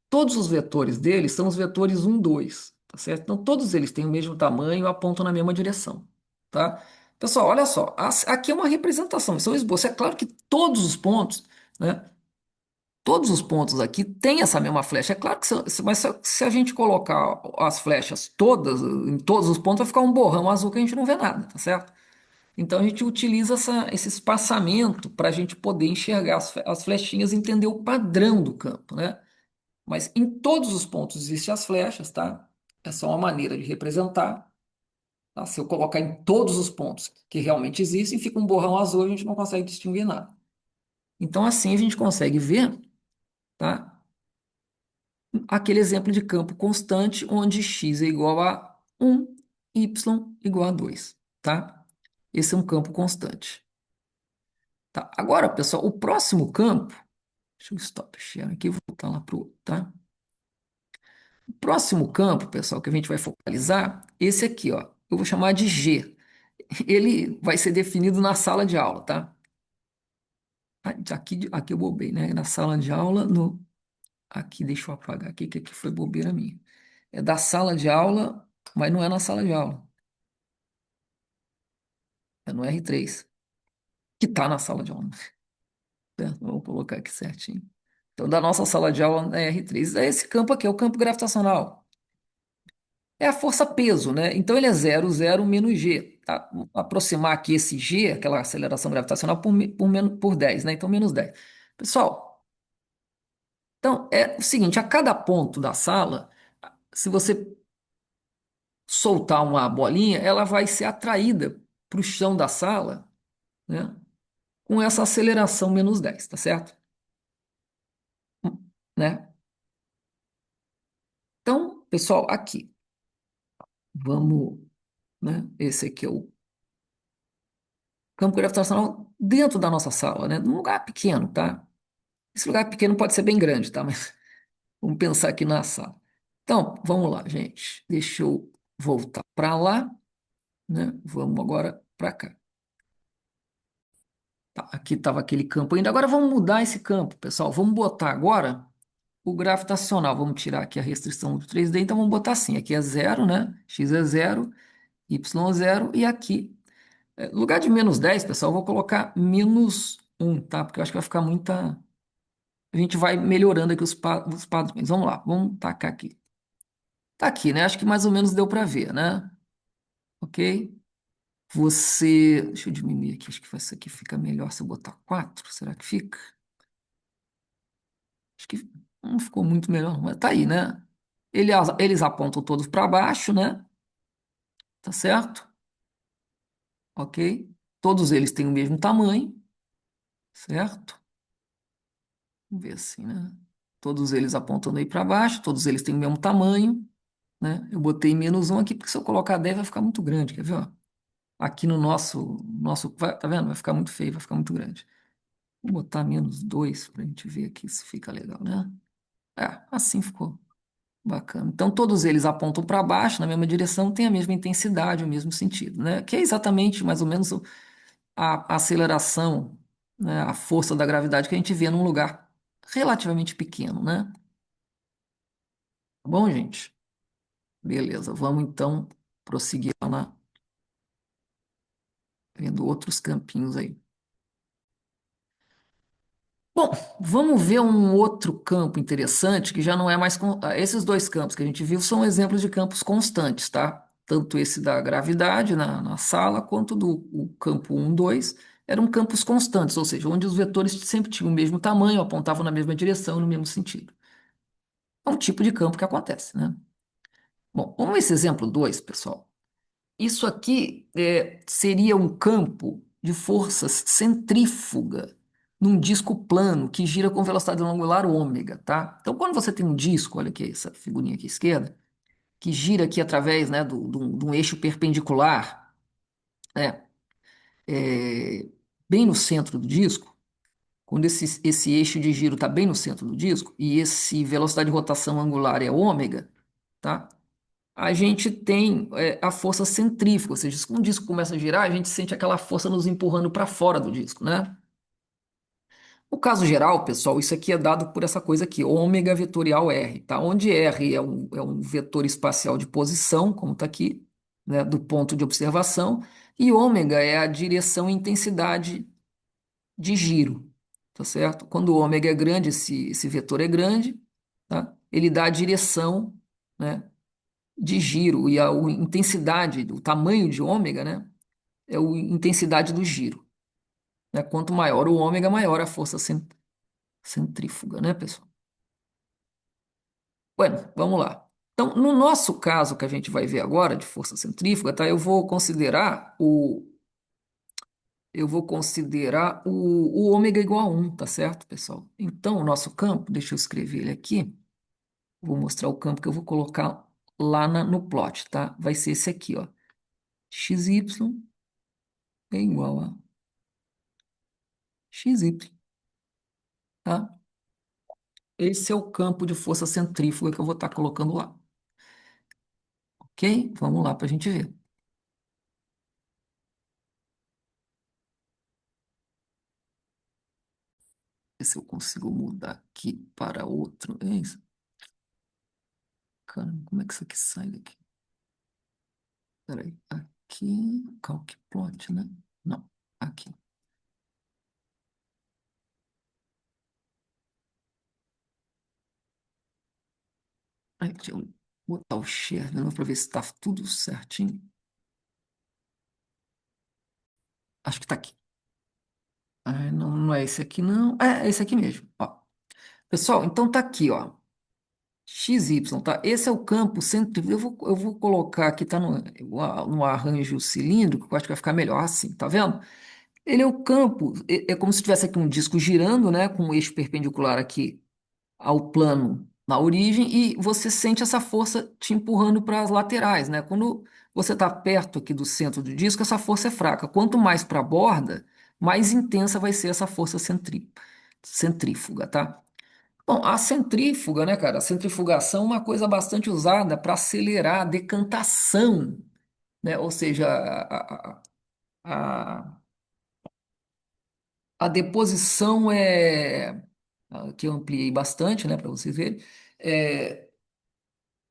todos os vetores dele são os vetores um, 2, tá certo? Então, todos eles têm o mesmo tamanho e apontam na mesma direção, tá? Pessoal, olha só, aqui é uma representação, isso é um esboço. É claro que todos os pontos, né? Todos os pontos aqui têm essa mesma flecha. É claro que, mas se a gente colocar as flechas todas, em todos os pontos, vai ficar um borrão azul que a gente não vê nada, tá certo? Então, a gente utiliza esse espaçamento para a gente poder enxergar as flechinhas e entender o padrão do campo, né? Mas em todos os pontos existem as flechas, tá? É só uma maneira de representar, tá? Se eu colocar em todos os pontos que realmente existem, fica um borrão azul, a gente não consegue distinguir nada. Então, assim a gente consegue ver, tá? Aquele exemplo de campo constante, onde x é igual a 1, y igual a 2, tá? Esse é um campo constante. Tá? Agora, pessoal, o próximo campo, deixa eu stop share aqui e voltar lá para o outro, tá? O próximo campo, pessoal, que a gente vai focalizar, esse aqui, ó, eu vou chamar de G. Ele vai ser definido na sala de aula, tá? Aqui eu bobei, né? Na sala de aula, no... Aqui, deixa eu apagar aqui, que aqui foi bobeira minha. É da sala de aula, mas não é na sala de aula. É no R3, que tá na sala de aula. Certo? Vamos colocar aqui certinho. Então, da nossa sala de aula é R3. Esse campo aqui é o campo gravitacional. É a força-peso, né? Então, ele é zero, zero, menos G. Tá? Vou aproximar aqui esse G, aquela aceleração gravitacional, por 10, né? Então, menos 10. Pessoal, então é o seguinte, a cada ponto da sala, se você soltar uma bolinha, ela vai ser atraída para o chão da sala, né? Com essa aceleração menos 10, tá certo? Né? Então, pessoal, aqui, vamos, né? Esse aqui é o campo gravitacional dentro da nossa sala, né? Num lugar pequeno, tá? Esse lugar pequeno pode ser bem grande, tá? Mas vamos pensar aqui na sala. Então, vamos lá, gente. Deixa eu voltar para lá, né? Vamos agora para cá. Tá, aqui estava aquele campo ainda. Agora vamos mudar esse campo, pessoal. Vamos botar agora o gravitacional. Vamos tirar aqui a restrição do 3D. Então vamos botar assim. Aqui é zero, né? X é zero, Y é zero. E aqui, no lugar de menos 10, pessoal, eu vou colocar menos um, tá? Porque eu acho que vai ficar muita. A gente vai melhorando aqui os padrões. Vamos lá, vamos tacar aqui. Tá aqui, né? Acho que mais ou menos deu para ver, né? Ok? Você. Deixa eu diminuir aqui. Acho que isso aqui fica melhor se eu botar 4. Será que fica? Acho que não ficou muito melhor, não, mas tá aí, né? Eles apontam todos para baixo, né? Tá certo? Ok? Todos eles têm o mesmo tamanho, certo? Vamos ver assim, né? Todos eles apontando aí para baixo, todos eles têm o mesmo tamanho, né? Eu botei menos um aqui, porque se eu colocar 10 vai ficar muito grande, quer ver, ó? Aqui no nosso, tá vendo? Vai ficar muito feio, vai ficar muito grande. Vou botar menos 2 para a gente ver aqui se fica legal, né? É, assim ficou. Bacana. Então, todos eles apontam para baixo, na mesma direção, têm a mesma intensidade, o mesmo sentido, né? Que é exatamente, mais ou menos, a aceleração, né? A força da gravidade que a gente vê num lugar relativamente pequeno, né? Tá bom, gente? Beleza, vamos então prosseguir lá vendo outros campinhos aí. Bom, vamos ver um outro campo interessante que já não é mais. Esses dois campos que a gente viu são exemplos de campos constantes, tá? Tanto esse da gravidade na sala, quanto do o campo 1, 2, eram campos constantes, ou seja, onde os vetores sempre tinham o mesmo tamanho, apontavam na mesma direção, no mesmo sentido. É um tipo de campo que acontece, né? Bom, vamos ver esse exemplo 2, pessoal. Isso aqui seria um campo de forças centrífuga num disco plano que gira com velocidade angular ômega, tá? Então, quando você tem um disco, olha aqui essa figurinha aqui à esquerda, que gira aqui através, né, de um eixo perpendicular, né, é, bem no centro do disco, quando esse eixo de giro está bem no centro do disco e esse velocidade de rotação angular é ômega, tá? A gente tem a força centrífuga, ou seja, quando o disco começa a girar, a gente sente aquela força nos empurrando para fora do disco, né? No caso geral, pessoal, isso aqui é dado por essa coisa aqui, ômega vetorial R, tá? Onde R é um vetor espacial de posição, como está aqui, né, do ponto de observação, e ômega é a direção e intensidade de giro, tá certo? Quando o ômega é grande, esse vetor é grande, tá? Ele dá a direção, né, de giro e a intensidade, o tamanho de ômega, né, é a intensidade do giro, né? Quanto maior o ômega, maior a força centrífuga, né, pessoal? Bueno, vamos lá. Então, no nosso caso que a gente vai ver agora de força centrífuga, tá? Eu vou considerar o ômega igual a 1, tá certo, pessoal? Então, o nosso campo, deixa eu escrever ele aqui. Vou mostrar o campo que eu vou colocar lá no plot, tá? Vai ser esse aqui, ó. XY é igual a XY, tá? Esse é o campo de força centrífuga que eu vou estar colocando lá, ok? Vamos lá para a gente ver. Ver se eu consigo mudar aqui para outro. É isso. Caramba, como é que isso aqui sai daqui? Peraí, aqui, calc plot, né? Não, aqui. Aí, deixa eu botar o share de novo para ver se está tudo certinho. Acho que está aqui. Ah, não, não é esse aqui, não. É esse aqui mesmo. Ó. Pessoal, então tá aqui, ó. XY, tá? Esse é o campo centrífugo. Eu vou colocar aqui, tá no arranjo cilíndrico, que eu acho que vai ficar melhor assim, tá vendo? Ele é o campo, é como se tivesse aqui um disco girando, né, com um eixo perpendicular aqui ao plano na origem, e você sente essa força te empurrando para as laterais, né? Quando você está perto aqui do centro do disco, essa força é fraca. Quanto mais para a borda, mais intensa vai ser essa força centrífuga, tá? Bom, a centrífuga, né, cara? A centrifugação é uma coisa bastante usada para acelerar a decantação, né? Ou seja, a, a deposição que eu ampliei bastante, né, para vocês verem, é,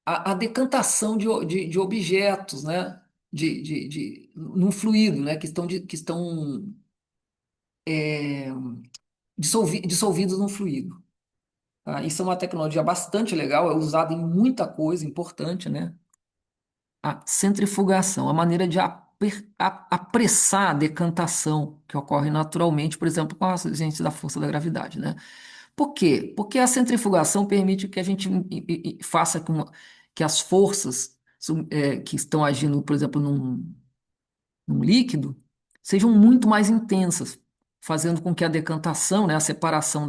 a decantação de objetos, né, num fluido, né, que estão dissolvidos no fluido. Tá? Isso é uma tecnologia bastante legal, é usada em muita coisa importante, né? A centrifugação, a maneira de apressar a decantação que ocorre naturalmente, por exemplo, com as agentes da força da gravidade, né? Por quê? Porque a centrifugação permite que a gente faça que as forças que estão agindo, por exemplo, num líquido, sejam muito mais intensas, fazendo com que a decantação, né, a separação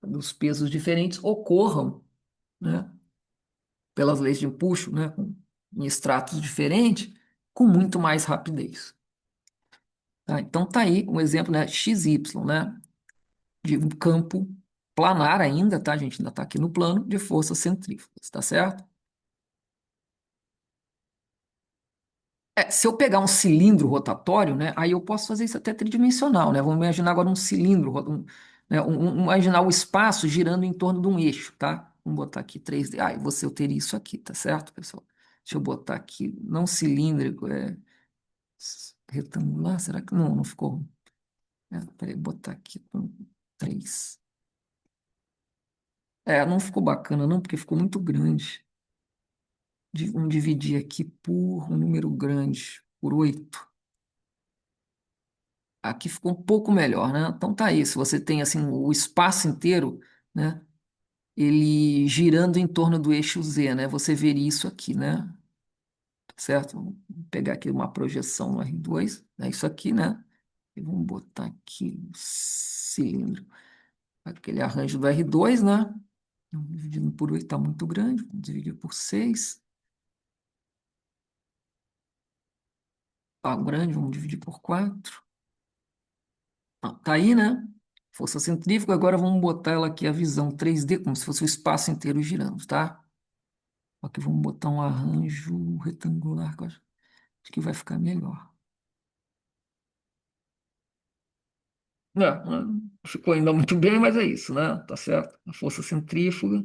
dos pesos diferentes ocorram, né, pelas leis de empuxo, né, em estratos diferentes, com muito mais rapidez. Tá? Então tá aí um exemplo, né, XY, né, de um campo planar ainda, tá? A gente ainda está aqui no plano de forças centrífugas, tá certo? Se eu pegar um cilindro rotatório, né, aí eu posso fazer isso até tridimensional, né? Vamos imaginar agora um cilindro, né, imaginar o espaço girando em torno de um eixo, tá? Vamos botar aqui 3D. Ah, e você eu teria isso aqui, tá certo, pessoal? Deixa eu botar aqui, não cilíndrico, retangular, será que não, não ficou? Peraí, botar aqui com 3. Não ficou bacana não, porque ficou muito grande. Vamos dividir aqui por um número grande, por 8. Aqui ficou um pouco melhor, né? Então tá aí, se você tem assim o espaço inteiro, né? Ele girando em torno do eixo Z, né? Você veria isso aqui, né? Certo? Vou pegar aqui uma projeção no R2, né? Isso aqui, né? E vamos botar aqui o cilindro. Aquele arranjo do R2, né? Dividindo por 8 está muito grande, vamos dividir por 6. Tá grande, vamos dividir por 4. Tá aí, né? Força centrífuga, agora vamos botar ela aqui, a visão 3D, como se fosse o espaço inteiro girando, tá? Aqui vamos botar um arranjo retangular, que eu acho que vai ficar melhor. Não ficou ainda muito bem, mas é isso, né? Tá certo? A força centrífuga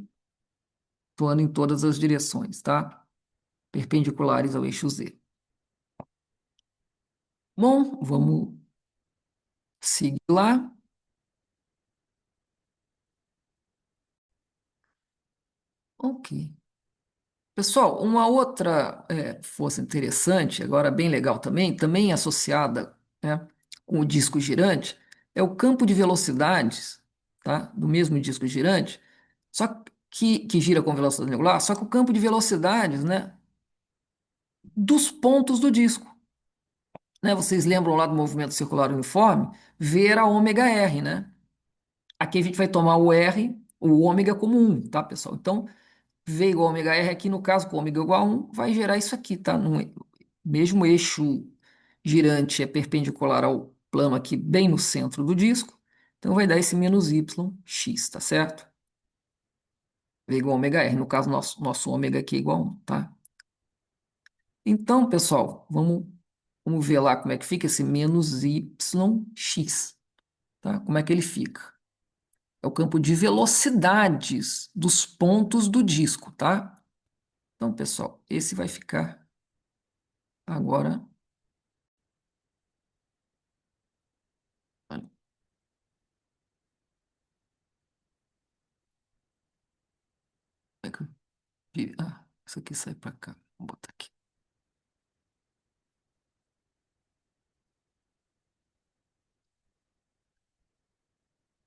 atuando em todas as direções, tá? Perpendiculares ao eixo Z. Bom, vamos seguir lá. Ok. Pessoal, uma outra força interessante, agora bem legal também associada, né, com o disco girante, é o campo de velocidades, tá, do mesmo disco girante, só que gira com velocidade angular, só que o campo de velocidades, né, dos pontos do disco. Né? Vocês lembram lá do movimento circular uniforme? V era ômega R, né? Aqui a gente vai tomar o R, o ômega como um, tá, pessoal? Então, V igual a ômega R aqui, no caso, com ômega igual a 1, vai gerar isso aqui, tá? Mesmo eixo girante é perpendicular ao plano aqui, bem no centro do disco, então vai dar esse menos YX, tá certo? V igual a ômega R, no caso, nosso ômega aqui é igual a 1, tá? Então, pessoal, vamos ver lá como é que fica esse menos YX, tá? Como é que ele fica? É o campo de velocidades dos pontos do disco, tá? Então, pessoal, esse vai ficar agora. Olha, como é que isso aqui sai para cá. Vou botar aqui.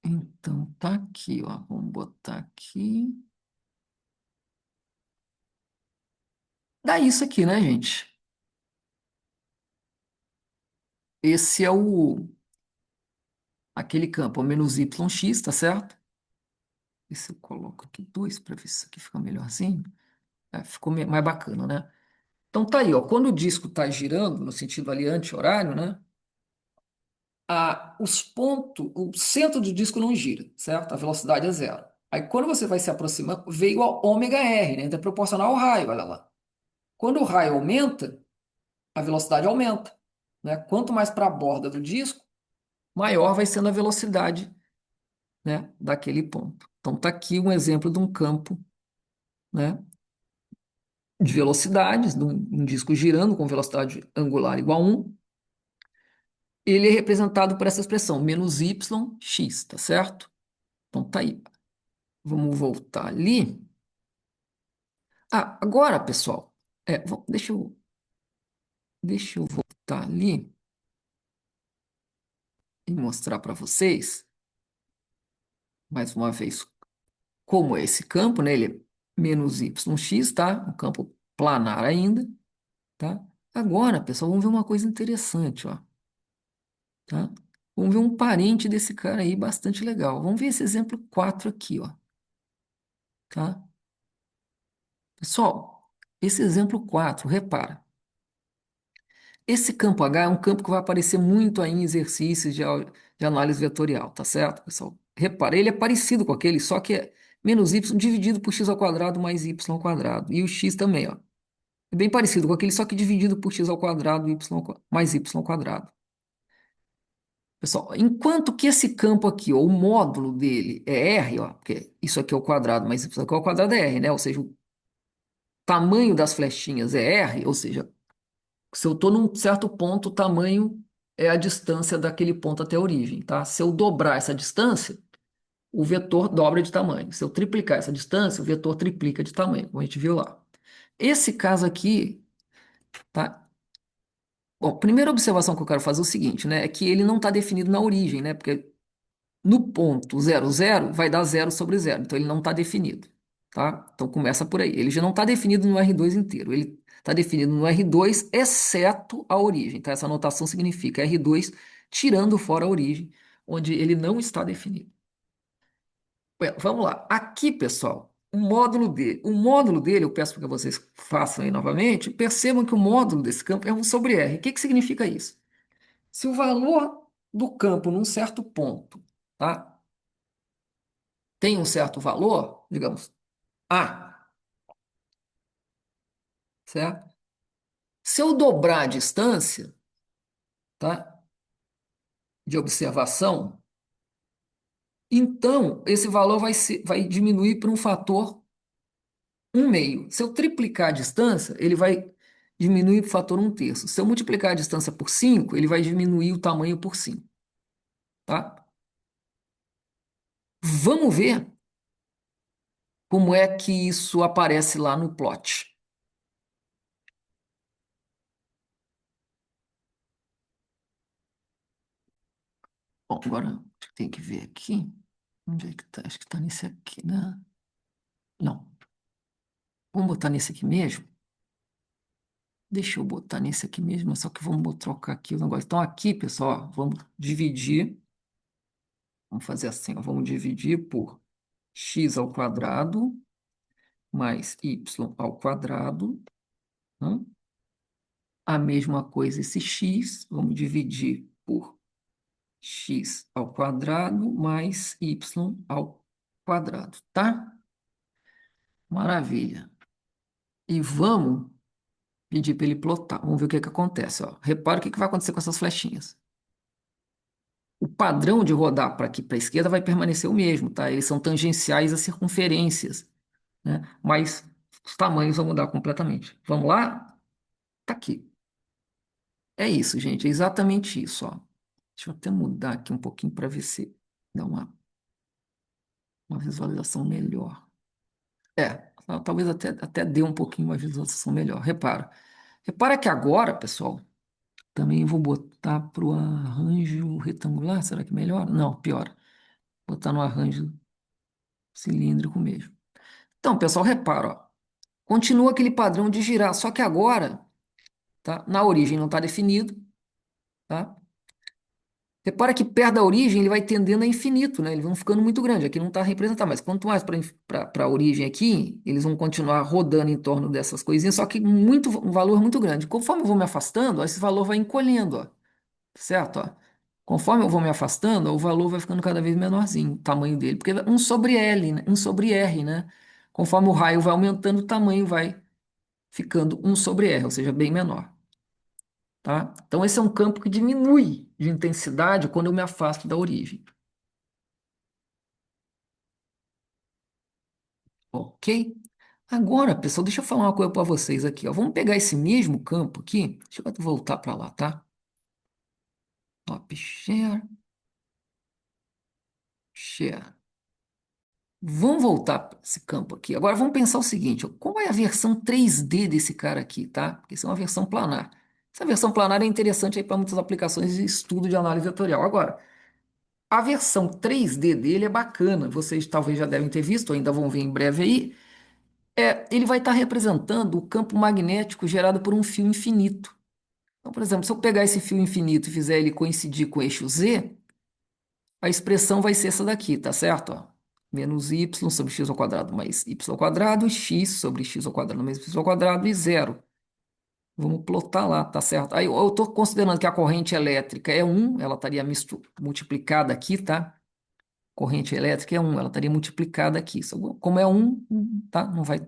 Então, tá aqui, ó. Vamos botar aqui. Dá isso aqui, né, gente? Esse é aquele campo, o menos YX, tá certo? E se eu coloco aqui dois para ver se isso aqui fica melhorzinho? É, ficou mais bacana, né? Então tá aí, ó. Quando o disco está girando, no sentido ali anti-horário, né? Os pontos, o centro do disco não gira, certo? A velocidade é zero. Aí quando você vai se aproximando, V igual ômega R, né? Então é proporcional ao raio, olha lá. Quando o raio aumenta, a velocidade aumenta, né? Quanto mais para a borda do disco, maior vai sendo a velocidade, né, daquele ponto. Então tá aqui um exemplo de um campo, né, de velocidades, de um disco girando com velocidade angular igual a 1. Ele é representado por essa expressão, menos yx, tá certo? Então tá aí. Vamos voltar ali. Agora, pessoal, deixa eu voltar ali e mostrar para vocês, mais uma vez, como é esse campo, né? Ele é menos yx, tá? Um campo planar ainda, tá? Agora, pessoal, vamos ver uma coisa interessante, ó, tá? Vamos ver um parente desse cara aí, bastante legal. Vamos ver esse exemplo 4 aqui, ó, tá? Pessoal, esse exemplo 4, repara. Esse campo H é um campo que vai aparecer muito aí em exercícios de análise vetorial, tá certo, pessoal? Repara, ele é parecido com aquele, só que é menos y dividido por x ao quadrado mais y ao quadrado. E o x também, ó. É bem parecido com aquele, só que dividido por x ao quadrado mais y ao quadrado. Pessoal, enquanto que esse campo aqui, ó, o módulo dele é R, ó, porque isso aqui é o quadrado, mas isso aqui é o quadrado é R, né? Ou seja, o tamanho das flechinhas é R, ou seja, se eu estou num certo ponto, o tamanho é a distância daquele ponto até a origem, tá? Se eu dobrar essa distância, o vetor dobra de tamanho. Se eu triplicar essa distância, o vetor triplica de tamanho, como a gente viu lá. Esse caso aqui, tá? Bom, primeira observação que eu quero fazer é o seguinte, né? É que ele não está definido na origem, né? Porque no ponto 00 vai dar zero sobre zero, então ele não está definido, tá? Então começa por aí. Ele já não está definido no R2 inteiro, ele está definido no R2 exceto a origem, tá? Essa notação significa R2 tirando fora a origem, onde ele não está definido. Bem, vamos lá. Aqui, pessoal, o módulo dele, eu peço para que vocês façam aí novamente, percebam que o módulo desse campo é 1 sobre R. O que que significa isso? Se o valor do campo num certo ponto, tá? Tem um certo valor, digamos, A, certo? Se eu dobrar a distância, tá, de observação, então esse valor vai diminuir para um fator 1/2. Se eu triplicar a distância, ele vai diminuir para o fator 1/3. Se eu multiplicar a distância por 5, ele vai diminuir o tamanho por 5, tá? Vamos ver como é que isso aparece lá no plot. Bom, agora tem que ver aqui. Onde é que tá? Acho que está nesse aqui, né? Não, vamos botar nesse aqui mesmo? Deixa eu botar nesse aqui mesmo, só que vamos trocar aqui o negócio. Então, aqui, pessoal, ó, vamos dividir. Vamos fazer assim, ó, vamos dividir por x ao quadrado mais y ao quadrado, né? A mesma coisa esse x, vamos dividir por x ao quadrado mais y ao quadrado, tá? Maravilha. E vamos pedir para ele plotar. Vamos ver o que que acontece, ó. Repara o que que vai acontecer com essas flechinhas. O padrão de rodar para aqui para a esquerda vai permanecer o mesmo, tá? Eles são tangenciais às circunferências, né? Mas os tamanhos vão mudar completamente. Vamos lá? Tá aqui. É isso, gente. É exatamente isso, ó. Deixa eu até mudar aqui um pouquinho para ver se dá uma visualização melhor. É, talvez até dê um pouquinho uma visualização melhor. Repara. Repara que agora, pessoal, também vou botar para o arranjo retangular. Será que melhora? Não, pior. Botar no arranjo cilíndrico mesmo. Então, pessoal, repara, ó. Continua aquele padrão de girar, só que agora, tá? Na origem não está definido, tá? Repara que perto da origem ele vai tendendo a infinito, né? Eles vão ficando muito grandes. Aqui não está representado, mas quanto mais para a origem aqui, eles vão continuar rodando em torno dessas coisinhas, só que um valor muito grande. Conforme eu vou me afastando, ó, esse valor vai encolhendo, ó, certo? Ó. Conforme eu vou me afastando, ó, o valor vai ficando cada vez menorzinho, o tamanho dele, porque um sobre L, né? Um sobre R, né? Conforme o raio vai aumentando, o tamanho vai ficando um sobre R, ou seja, bem menor. Tá? Então, esse é um campo que diminui de intensidade quando eu me afasto da origem. Ok? Agora, pessoal, deixa eu falar uma coisa para vocês aqui. Ó. Vamos pegar esse mesmo campo aqui. Deixa eu voltar para lá, tá? Top share, share. Vamos voltar para esse campo aqui. Agora vamos pensar o seguinte: ó, qual é a versão 3D desse cara aqui, tá? Porque isso é uma versão planar. Essa versão planar é interessante aí para muitas aplicações de estudo de análise vetorial. Agora, a versão 3D dele é bacana. Vocês talvez já devem ter visto, ou ainda vão ver em breve aí. Ele vai estar representando o campo magnético gerado por um fio infinito. Então, por exemplo, se eu pegar esse fio infinito e fizer ele coincidir com o eixo Z, a expressão vai ser essa daqui, tá certo? Ó, menos y sobre x ao quadrado mais y ao quadrado, x sobre x ao quadrado mais y ao quadrado e zero. Vamos plotar lá, tá certo? Aí eu estou considerando que a corrente elétrica é 1, ela estaria multiplicada aqui, tá? Corrente elétrica é 1, ela estaria multiplicada aqui. Como é 1, tá? Não vai.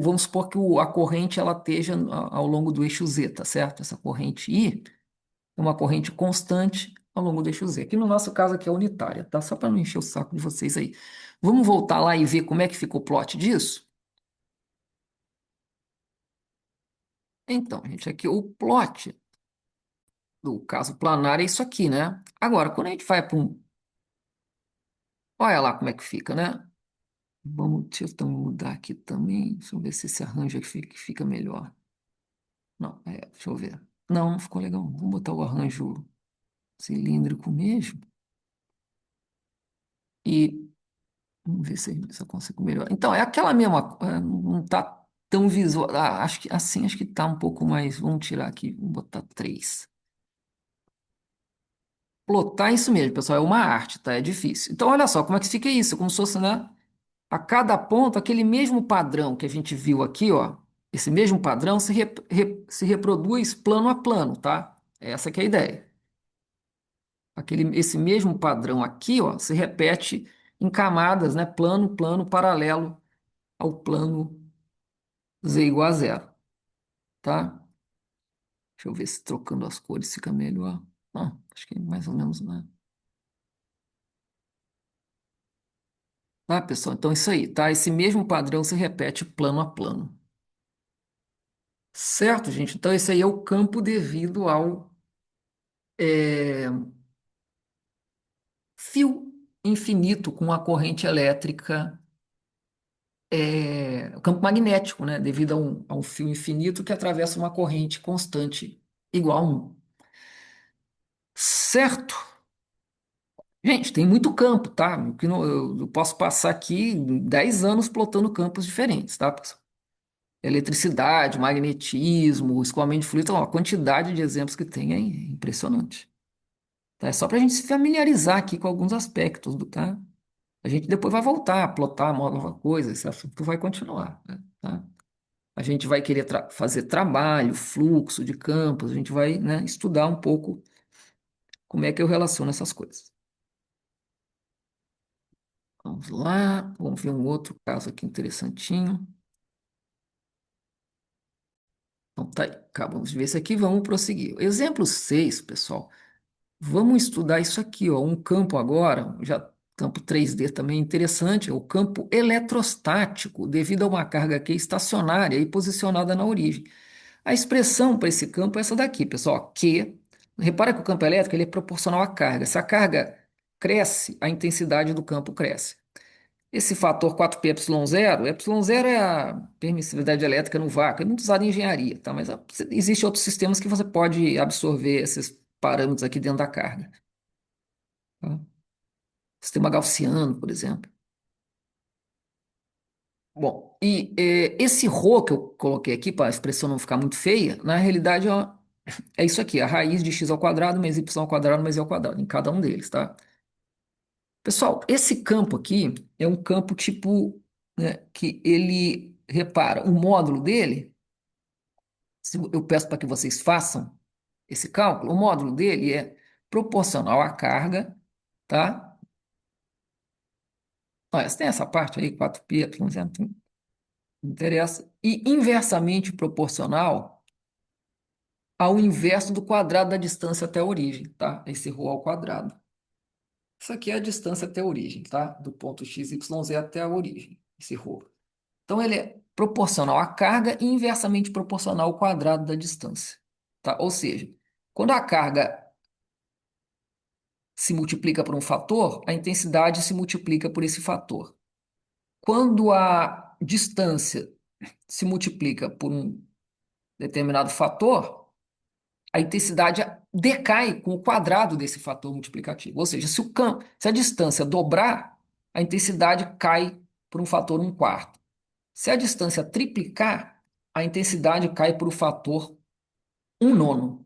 Vamos supor que a corrente ela esteja ao longo do eixo Z, tá certo? Essa corrente I é uma corrente constante ao longo do eixo Z. Aqui no nosso caso aqui é unitária, tá? Só para não encher o saco de vocês aí. Vamos voltar lá e ver como é que ficou o plot disso? Então, gente, aqui o plot do caso planar é isso aqui, né? Agora, quando a gente vai para um... Olha lá como é que fica, né? Deixa eu então mudar aqui também. Deixa eu ver se esse arranjo aqui fica melhor. Não, deixa eu ver. Não, não ficou legal. Vamos botar o arranjo cilíndrico mesmo. E vamos ver se eu consigo melhorar. Então, é aquela mesma. Não está tão visual. Acho que assim, acho que está um pouco mais. Vamos tirar aqui, vamos botar 3. Plotar é isso mesmo, pessoal. É uma arte, tá? É difícil. Então, olha só como é que fica isso. Como se fosse, né? A cada ponto, aquele mesmo padrão que a gente viu aqui, ó. Esse mesmo padrão se reproduz plano a plano, tá? Essa que é a ideia. Esse mesmo padrão aqui, ó, se repete em camadas, né? Plano, plano, paralelo ao plano z igual a zero, tá? Deixa eu ver se trocando as cores fica melhor. Acho que é mais ou menos, né? Tá, pessoal? Então, isso aí, tá? Esse mesmo padrão se repete plano a plano. Certo, gente? Então, esse aí é o campo devido ao é, fio infinito com a corrente elétrica, o campo magnético, né? Devido a um fio infinito que atravessa uma corrente constante igual a 1. Certo? Gente, tem muito campo, tá? Eu posso passar aqui 10 anos plotando campos diferentes, tá, pessoal? Eletricidade, magnetismo, escoamento de fluido, ó, a quantidade de exemplos que tem é impressionante. Tá? É só para a gente se familiarizar aqui com alguns aspectos tá? A gente depois vai voltar a plotar uma nova coisa, esse assunto vai continuar, né? Tá? A gente vai querer fazer trabalho, fluxo de campos, a gente vai, né, estudar um pouco como é que eu relaciono essas coisas. Vamos lá, vamos ver um outro caso aqui interessantinho. Então, tá aí, acabamos de ver esse aqui, vamos prosseguir. Exemplo 6, pessoal. Vamos estudar isso aqui, ó, um campo agora, já campo 3D também interessante, é o campo eletrostático, devido a uma carga que é estacionária e posicionada na origem. A expressão para esse campo é essa daqui, pessoal, Q. Repara que o campo elétrico ele é proporcional à carga. Se a carga cresce, a intensidade do campo cresce. Esse fator 4πε0, ε0 é a permissividade elétrica no vácuo, é muito usado em engenharia, tá? Mas existem outros sistemas que você pode absorver esses parâmetros aqui dentro da carga, tá? Sistema gaussiano, por exemplo. Bom, e esse ρ que eu coloquei aqui, para a expressão não ficar muito feia, na realidade é isso aqui, a raiz de x ao quadrado mais y ao quadrado mais e ao quadrado, em cada um deles, tá? Pessoal, esse campo aqui é um campo tipo, né, que ele, repara, o módulo dele, se eu peço para que vocês façam esse cálculo, o módulo dele é proporcional à carga, tá? Olha, tem essa parte aí, 4π, não interessa, e inversamente proporcional ao inverso do quadrado da distância até a origem, tá? Esse ρ ao quadrado. Isso aqui é a distância até a origem, tá? Do ponto x, y, z até a origem, esse ρ. Então, ele é proporcional à carga e inversamente proporcional ao quadrado da distância, tá? Ou seja, quando a carga se multiplica por um fator, a intensidade se multiplica por esse fator. Quando a distância se multiplica por um determinado fator, a intensidade decai com o quadrado desse fator multiplicativo. Ou seja, se a distância dobrar, a intensidade cai por um fator 1/4. Se a distância triplicar, a intensidade cai por um fator 1/9.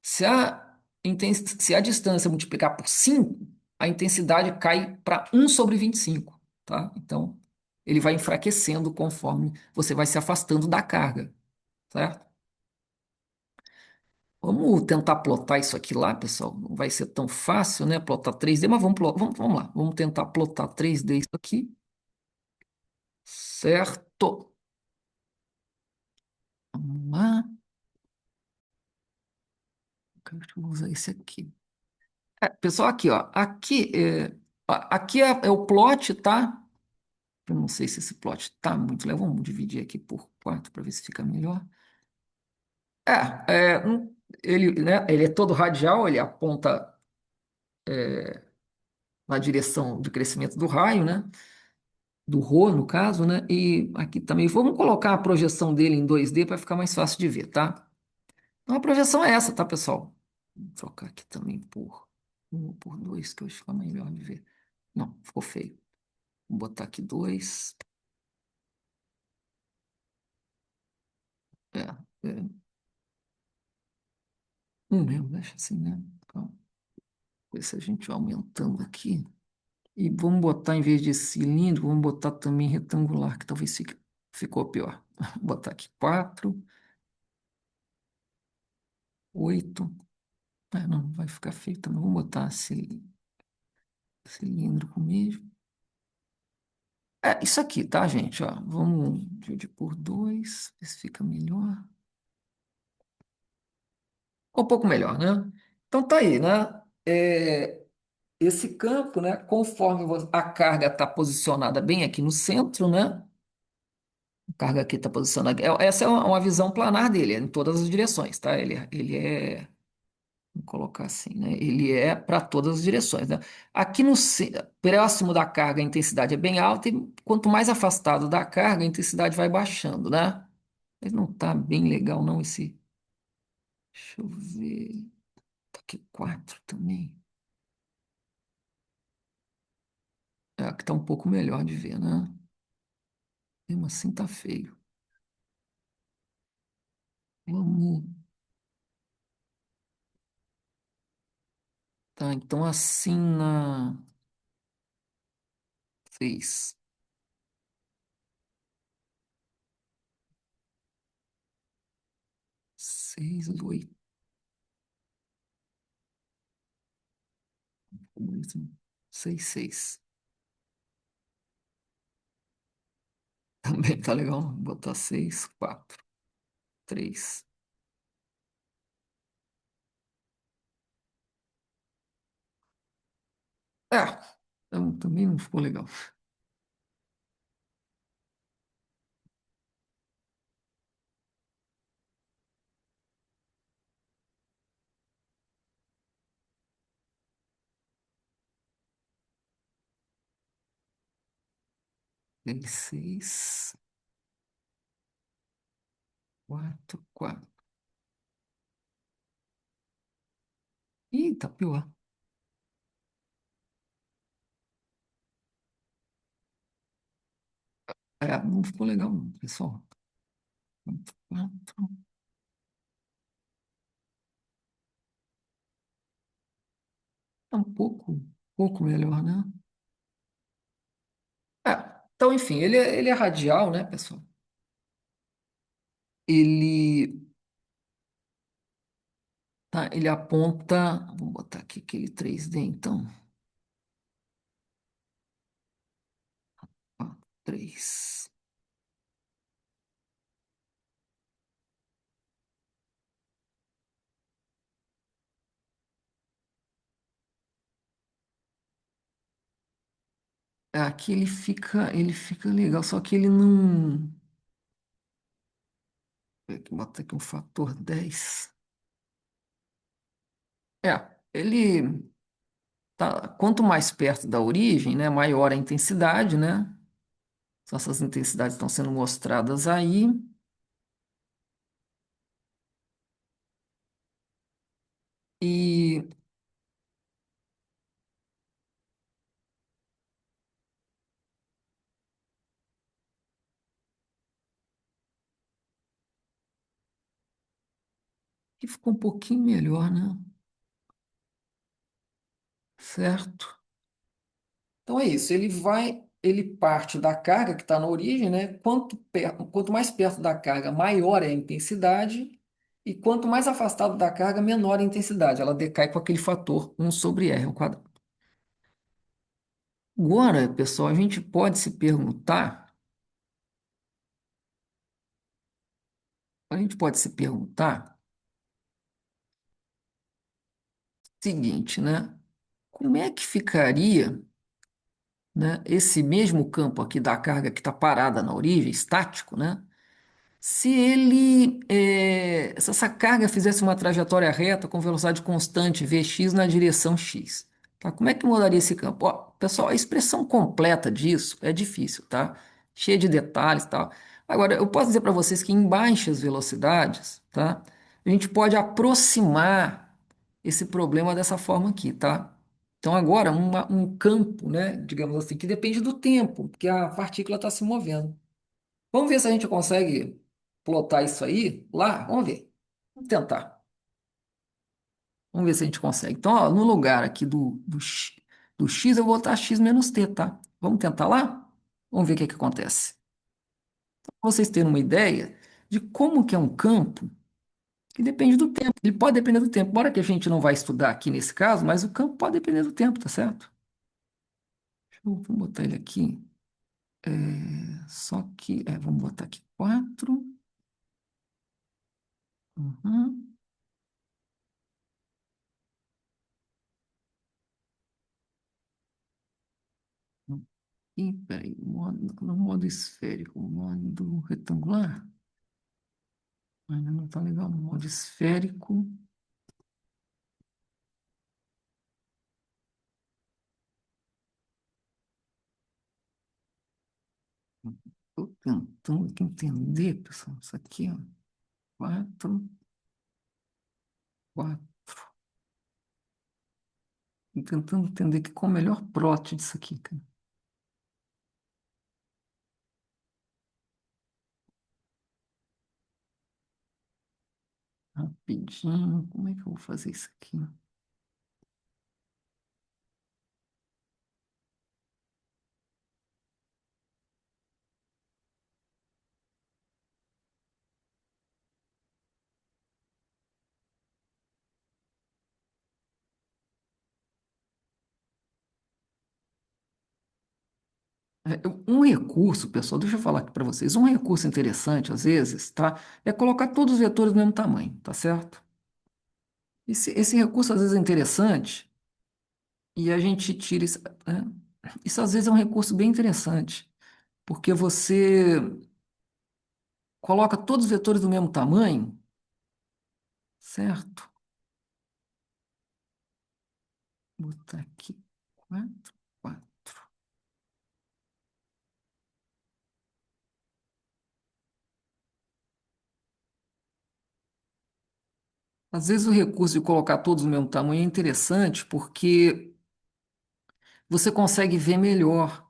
Se a distância multiplicar por 5, a intensidade cai para 1/25, tá? Então, ele vai enfraquecendo conforme você vai se afastando da carga, certo? Vamos tentar plotar isso aqui lá, pessoal. Não vai ser tão fácil, né? Plotar 3D, mas vamos lá. Vamos tentar plotar 3D isso aqui. Certo. Vamos lá. Deixa eu usar esse aqui. Pessoal, aqui, ó. Aqui é o plot, tá? Eu não sei se esse plot tá muito legal. Vamos dividir aqui por 4 para ver se fica melhor. Ele, né, ele é todo radial, ele aponta na direção de crescimento do raio, né? Do Rho, no caso, né? E aqui também. Vamos colocar a projeção dele em 2D para ficar mais fácil de ver, tá? Então a projeção é essa, tá, pessoal? Vou trocar aqui também por 1/2, que eu acho que fica melhor de ver. Não, ficou feio. Vou botar aqui 2. É, é, mesmo, deixa assim, né? Então, depois se a gente vai aumentando aqui. E vamos botar, em vez de cilindro, vamos botar também retangular, que talvez ficou pior. Vou botar aqui 4, 8. Não, vai ficar feio também. Vamos botar cilíndrico mesmo. Isso aqui, tá, gente? Ó, vamos dividir por 2, ver se fica melhor. Um pouco melhor, né? Então tá aí, né? Esse campo, né? Conforme a carga está posicionada bem aqui no centro, né? A carga aqui está posicionada. Essa é uma visão planar dele, é em todas as direções, tá? Ele é. Vou colocar assim, né? Ele é para todas as direções, né? Aqui próximo da carga, a intensidade é bem alta, e quanto mais afastado da carga, a intensidade vai baixando, né? Mas não está bem legal, não, esse. Deixa eu ver. Tá aqui 4 também. Aqui tá um pouco melhor de ver, né? Mesmo assim tá feio. Vamos. Tá, então assim na 6. 6, 8. 6, 6. Também tá legal. Vou botar 6, 4, 3. Ah, então, também não ficou legal. 6, 6, 4, 4. Ih, tá pior. É, não ficou legal, não, pessoal. 4. É um pouco melhor, né? É, então, enfim, ele é radial, né, pessoal? Ele, tá, ele aponta. Vou botar aqui aquele 3D, então. Ó, 3. Aqui ele fica legal, só que ele não. Bota aqui um fator 10. Ele tá. Quanto mais perto da origem, né, maior a intensidade, né? Então, essas intensidades estão sendo mostradas aí. E que ficou um pouquinho melhor, né? Certo? Então é isso, ele parte da carga que está na origem, né? Quanto mais perto da carga, maior é a intensidade, e quanto mais afastado da carga, menor a intensidade. Ela decai com aquele fator 1/r ao quadrado. Agora, pessoal, a gente pode se perguntar, a gente pode se perguntar o seguinte, né? Como é que ficaria, né, esse mesmo campo aqui da carga que está parada na origem, estático, né? Se essa carga fizesse uma trajetória reta com velocidade constante Vx na direção x, tá? Como é que mudaria esse campo? Ó, pessoal, a expressão completa disso é difícil, tá? Cheia de detalhes e tal. Agora, eu posso dizer para vocês que em baixas velocidades, tá? A gente pode aproximar esse problema dessa forma aqui, tá? Então, agora, um campo, né, digamos assim, que depende do tempo, porque a partícula está se movendo. Vamos ver se a gente consegue plotar isso aí lá. Vamos ver. Vamos tentar. Vamos ver se a gente consegue. Então, ó, no lugar aqui do x, eu vou botar x menos t, tá? Vamos tentar lá? Vamos ver o que que acontece. Pra vocês terem uma ideia de como que é um campo que depende do tempo. Ele pode depender do tempo. Embora que a gente não vai estudar aqui nesse caso, mas o campo pode depender do tempo, tá certo? Vamos botar ele aqui. Só que, vamos botar aqui 4. Uhum. Ih, peraí, no modo esférico, modo retangular, ainda não está legal. No modo esférico, estou tentando aqui entender, pessoal, isso aqui, ó, 4, 4. E tentando entender qual é o melhor plot disso aqui, cara. Rapidinho, como é que eu vou fazer isso aqui? Um recurso, pessoal, deixa eu falar aqui para vocês. Um recurso interessante, às vezes, tá? É colocar todos os vetores do mesmo tamanho, tá certo? Esse recurso, às vezes, é interessante e a gente tira isso, né? Isso, às vezes, é um recurso bem interessante, porque você coloca todos os vetores do mesmo tamanho, certo? Vou botar aqui 4, 4. Às vezes, o recurso de colocar todos do mesmo tamanho é interessante porque você consegue ver melhor.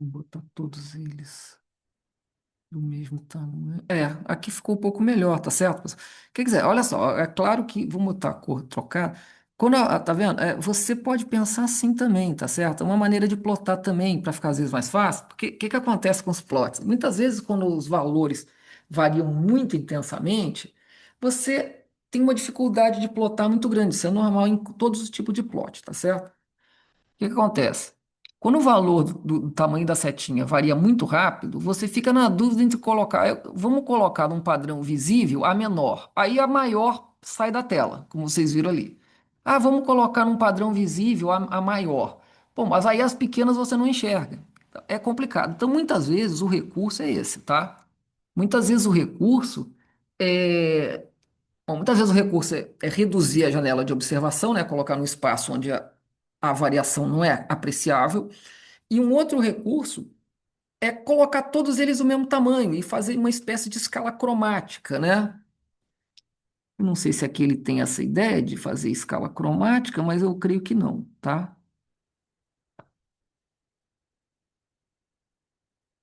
Vou botar todos eles do mesmo tamanho. É, aqui ficou um pouco melhor, tá certo, pessoal? Quer dizer, olha só, é claro que vamos botar a cor trocada. Quando, tá vendo? Você pode pensar assim também, tá certo? É uma maneira de plotar também, para ficar às vezes mais fácil. Porque o que que acontece com os plots? Muitas vezes, quando os valores variam muito intensamente, você tem uma dificuldade de plotar muito grande. Isso é normal em todos os tipos de plot, tá certo? Que acontece? Quando o valor do tamanho da setinha varia muito rápido, você fica na dúvida entre colocar. Vamos colocar num padrão visível a menor. Aí a maior sai da tela, como vocês viram ali. Ah, vamos colocar num padrão visível a maior. Bom, mas aí as pequenas você não enxerga. É complicado. Então, muitas vezes o recurso é esse, tá? Muitas vezes o recurso é Bom, muitas vezes o recurso é reduzir a janela de observação, né? Colocar no espaço onde a variação não é apreciável. E um outro recurso é colocar todos eles do mesmo tamanho e fazer uma espécie de escala cromática, né? Eu não sei se aqui ele tem essa ideia de fazer escala cromática, mas eu creio que não, tá?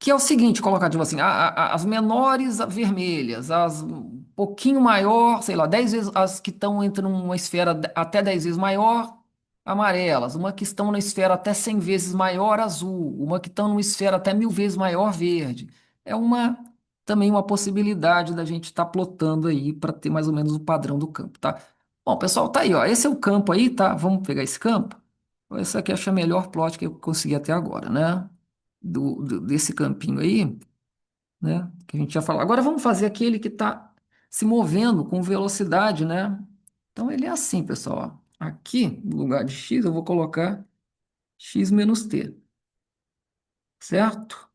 Que é o seguinte, colocar tipo assim, as menores vermelhas, as um pouquinho maior, sei lá, 10 vezes, as que estão entre uma esfera até 10 vezes maior, amarelas, uma que estão na esfera até 100 vezes maior, azul, uma que estão numa esfera até 1000 vezes maior, verde. É também uma possibilidade da gente estar plotando aí para ter mais ou menos o padrão do campo, tá? Bom, pessoal, tá aí, ó. Esse é o campo aí, tá? Vamos pegar esse campo. Esse aqui acho que é a melhor plot que eu consegui até agora, né? Desse campinho aí, né? Que a gente já falou. Agora vamos fazer aquele que está se movendo com velocidade, né? Então ele é assim, pessoal. Ó. Aqui, no lugar de x, eu vou colocar x menos t, certo?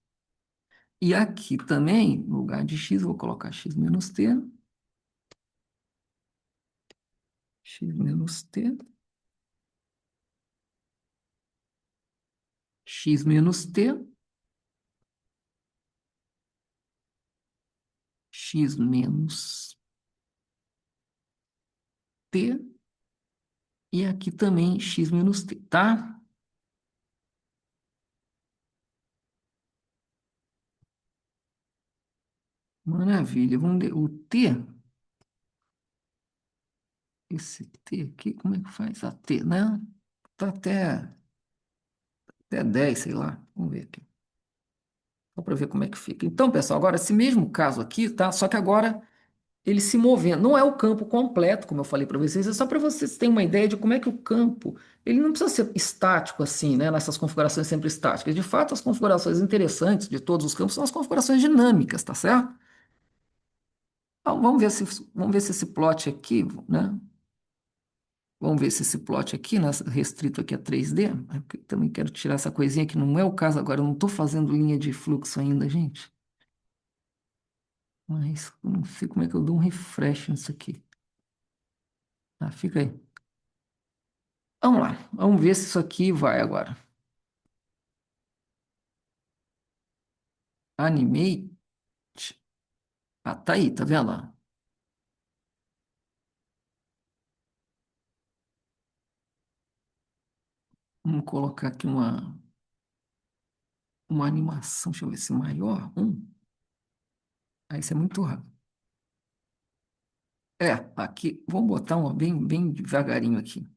E aqui também, no lugar de x, eu vou colocar x menos t, x menos t, x menos t, x menos t, e aqui também x menos t, tá? Maravilha. O t. Esse T aqui, como é que faz? A T, né? Tá até 10, sei lá. Vamos ver aqui. Só para ver como é que fica. Então, pessoal, agora esse mesmo caso aqui, tá? Só que agora ele se movendo. Não é o campo completo, como eu falei para vocês, é só para vocês terem uma ideia de como é que o campo, ele não precisa ser estático assim, né? Nessas configurações sempre estáticas. De fato, as configurações interessantes de todos os campos são as configurações dinâmicas, tá certo? Então, vamos ver se esse plot aqui, né? Vamos ver se esse plot aqui, né, restrito aqui a 3D, porque eu também quero tirar essa coisinha que não é o caso agora, eu não estou fazendo linha de fluxo ainda, gente. Mas eu não sei como é que eu dou um refresh nisso aqui. Ah, fica aí. Vamos lá, vamos ver se isso aqui vai agora. Animate. Ah, tá aí, tá vendo? Ó? Vamos colocar aqui uma animação, deixa eu ver se maior. Ah, isso é muito rápido. É, aqui, vamos botar uma bem devagarinho aqui.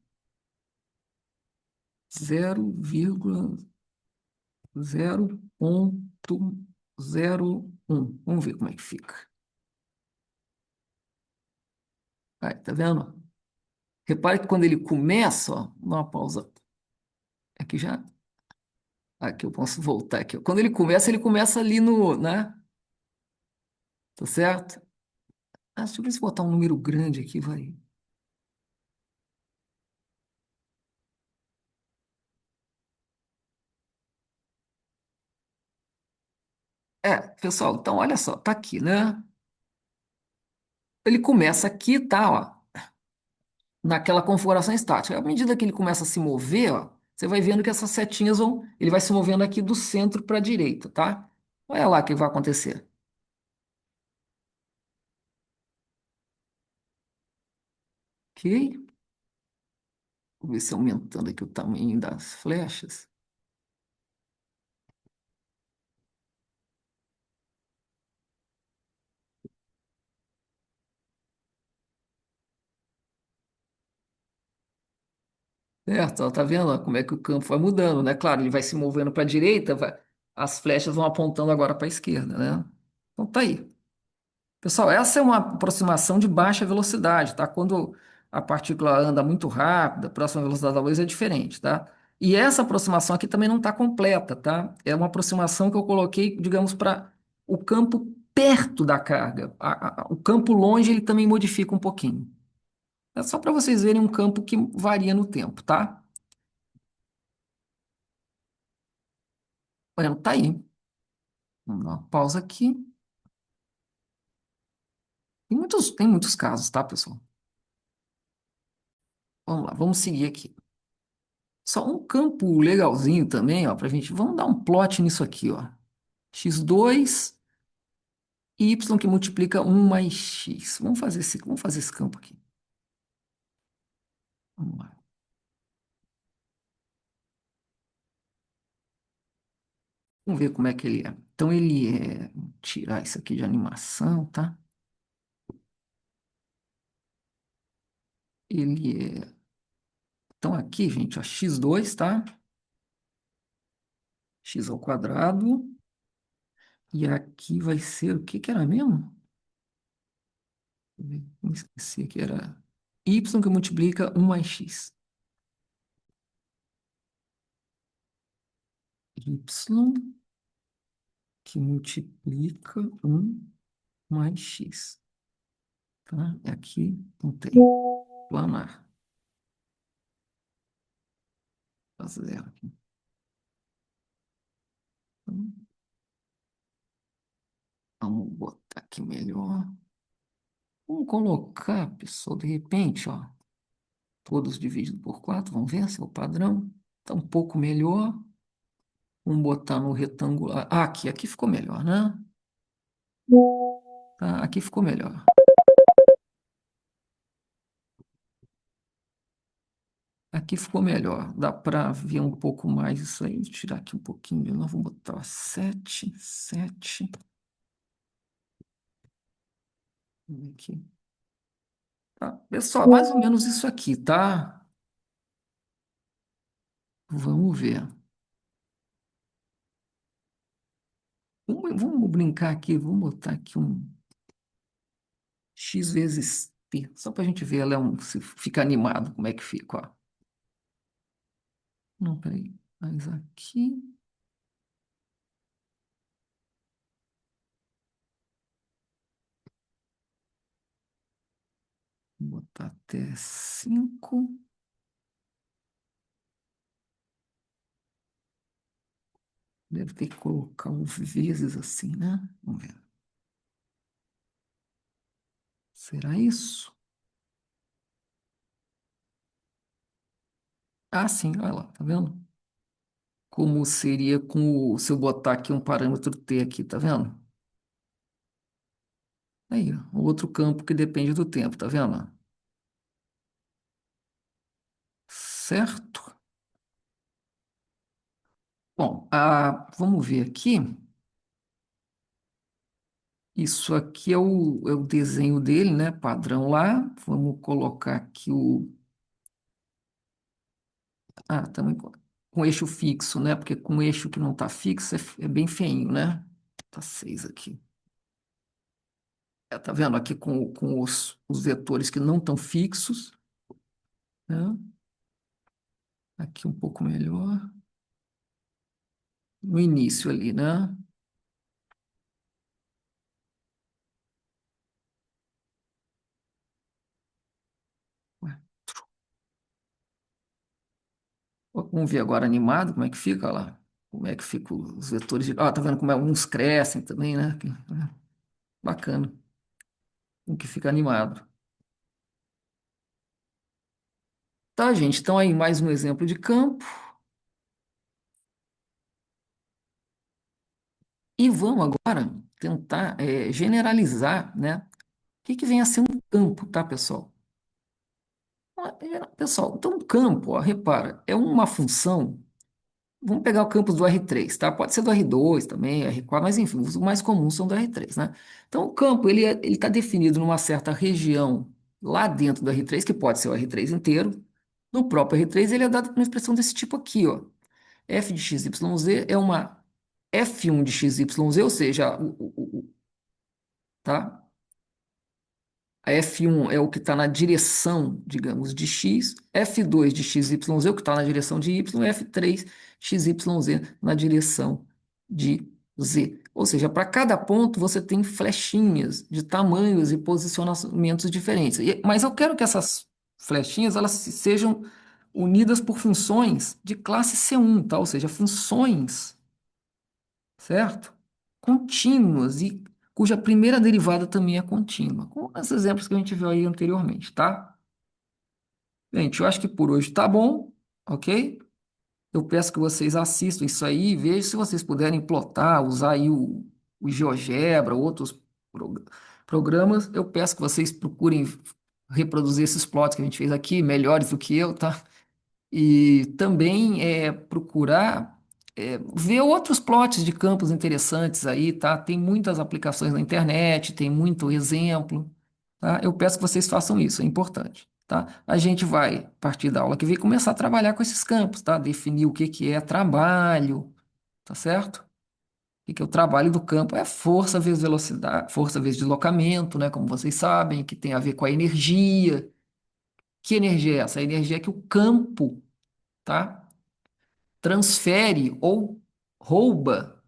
0,0.01. Vamos ver como é que fica. Aí, tá vendo? Repare que quando ele começa, ó, dá uma pausa. Aqui já. Aqui eu posso voltar aqui. Ó. Quando ele começa ali no, né? Tá certo? Ah, deixa eu ver se botar um número grande aqui, vai. É, pessoal, então olha só, tá aqui, né? Ele começa aqui, tá, ó, naquela configuração estática. À medida que ele começa a se mover, ó, você vai vendo que essas setinhas vão, ele vai se movendo aqui do centro para a direita, tá? Olha lá o que vai acontecer. Ok? Vou ver se aumentando aqui o tamanho das flechas. Certo? Ó, tá vendo ó, como é que o campo vai mudando, né? Claro, ele vai se movendo para a direita, as flechas vão apontando agora para a esquerda, né? Então tá aí. Pessoal, essa é uma aproximação de baixa velocidade, tá? Quando a partícula anda muito rápida, próxima à velocidade da luz é diferente, tá? E essa aproximação aqui também não está completa, tá? É uma aproximação que eu coloquei, digamos, para o campo perto da carga. O campo longe ele também modifica um pouquinho. É só para vocês verem um campo que varia no tempo, tá? Olha, tá aí. Vamos dar uma pausa aqui. Tem muitos casos, tá, pessoal? Vamos lá, vamos seguir aqui. Só um campo legalzinho também, ó, pra gente. Vamos dar um plot nisso aqui, ó. X2 y que multiplica um mais x. Vamos fazer esse campo aqui. Vamos lá. Vamos ver como é que ele é. Então ele é. Vou tirar isso aqui de animação, tá? Ele é. Então aqui, gente, ó, x2, tá? X ao quadrado. E aqui vai ser o que que era mesmo? Me esqueci que era y que multiplica um mais x. Y que multiplica um mais x, tá? E aqui não tem. Planar. Tá zero aqui. Então, vamos botar aqui melhor. Vamos colocar, pessoal, de repente, ó, todos divididos por 4. Vamos ver se é o padrão. Tá um pouco melhor. Vamos botar no retangular. Ah, aqui ficou melhor, né? Tá, aqui ficou melhor. Aqui ficou melhor. Dá para ver um pouco mais isso aí. Vou tirar aqui um pouquinho de novo. Vou botar 7, 7. Aqui. Tá, pessoal, mais ou menos isso aqui, tá? Vamos ver. Vamos brincar aqui, vamos botar aqui um x vezes p, só para a gente ver ela se fica animado, como é que fica, ó. Não, peraí. Mas aqui, vou botar até 5. Deve ter que colocar um vezes assim, né? Vamos ver. Será isso? Ah, sim, olha lá, tá vendo? Como seria se eu botar aqui um parâmetro t aqui, tá vendo? Aí, ó, o outro campo que depende do tempo, tá vendo? Certo? Bom, vamos ver aqui. Isso aqui é o desenho dele, né? Padrão lá. Vamos colocar aqui o. Também com eixo fixo, né? Porque com eixo que não está fixo é bem feinho, né? Tá 6 aqui. Tá vendo aqui com os vetores que não estão fixos, né? Aqui um pouco melhor. No início ali, né? Vamos ver agora animado, como é que fica lá. Como é que ficam os vetores. Tá vendo como alguns crescem também, né? Bacana. Como que fica animado. Tá, gente? Então aí mais um exemplo de campo. E vamos agora tentar generalizar, né? O que que vem a ser um campo, tá, pessoal? Pessoal, então um campo, ó, repara, é uma função. Vamos pegar o campus do R3, tá? Pode ser do R2 também, R4, mas enfim, os mais comuns são do R3, né? Então o campo, ele está definido numa certa região lá dentro do R3, que pode ser o R3 inteiro. No próprio R3, ele é dado por uma expressão desse tipo aqui, ó. F de x, y, z é uma F1 de x, y, z, ou seja, tá? A F1 é o que está na direção, digamos, de x, F2 de x, y, z é o que está na direção de y, F3 x, y, z na direção de z. Ou seja, para cada ponto você tem flechinhas de tamanhos e posicionamentos diferentes. Mas eu quero que essas flechinhas elas sejam unidas por funções de classe C1, tá? Ou seja, funções, certo? Contínuas e cuja primeira derivada também é contínua, com os exemplos que a gente viu aí anteriormente, tá? Gente, eu acho que por hoje tá bom, ok? Eu peço que vocês assistam isso aí e vejam se vocês puderem plotar, usar aí o GeoGebra, outros prog- programas. Eu peço que vocês procurem reproduzir esses plots que a gente fez aqui, melhores do que eu, tá? E também procurar ver outros plots de campos interessantes aí, tá? Tem muitas aplicações na internet, tem muito exemplo, tá? Eu peço que vocês façam isso, é importante, tá? A gente vai, a partir da aula que vem, começar a trabalhar com esses campos, tá? Definir o que que é trabalho, tá certo? O que que é o trabalho do campo? É força vezes velocidade, força vezes deslocamento, né? Como vocês sabem, que tem a ver com a energia. Que energia é essa? A energia é que o campo, tá? Transfere ou rouba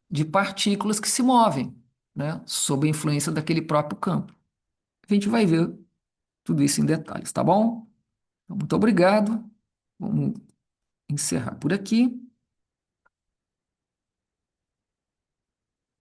de partículas que se movem, né, sob a influência daquele próprio campo. A gente vai ver tudo isso em detalhes, tá bom? Então, muito obrigado. Vamos encerrar por aqui.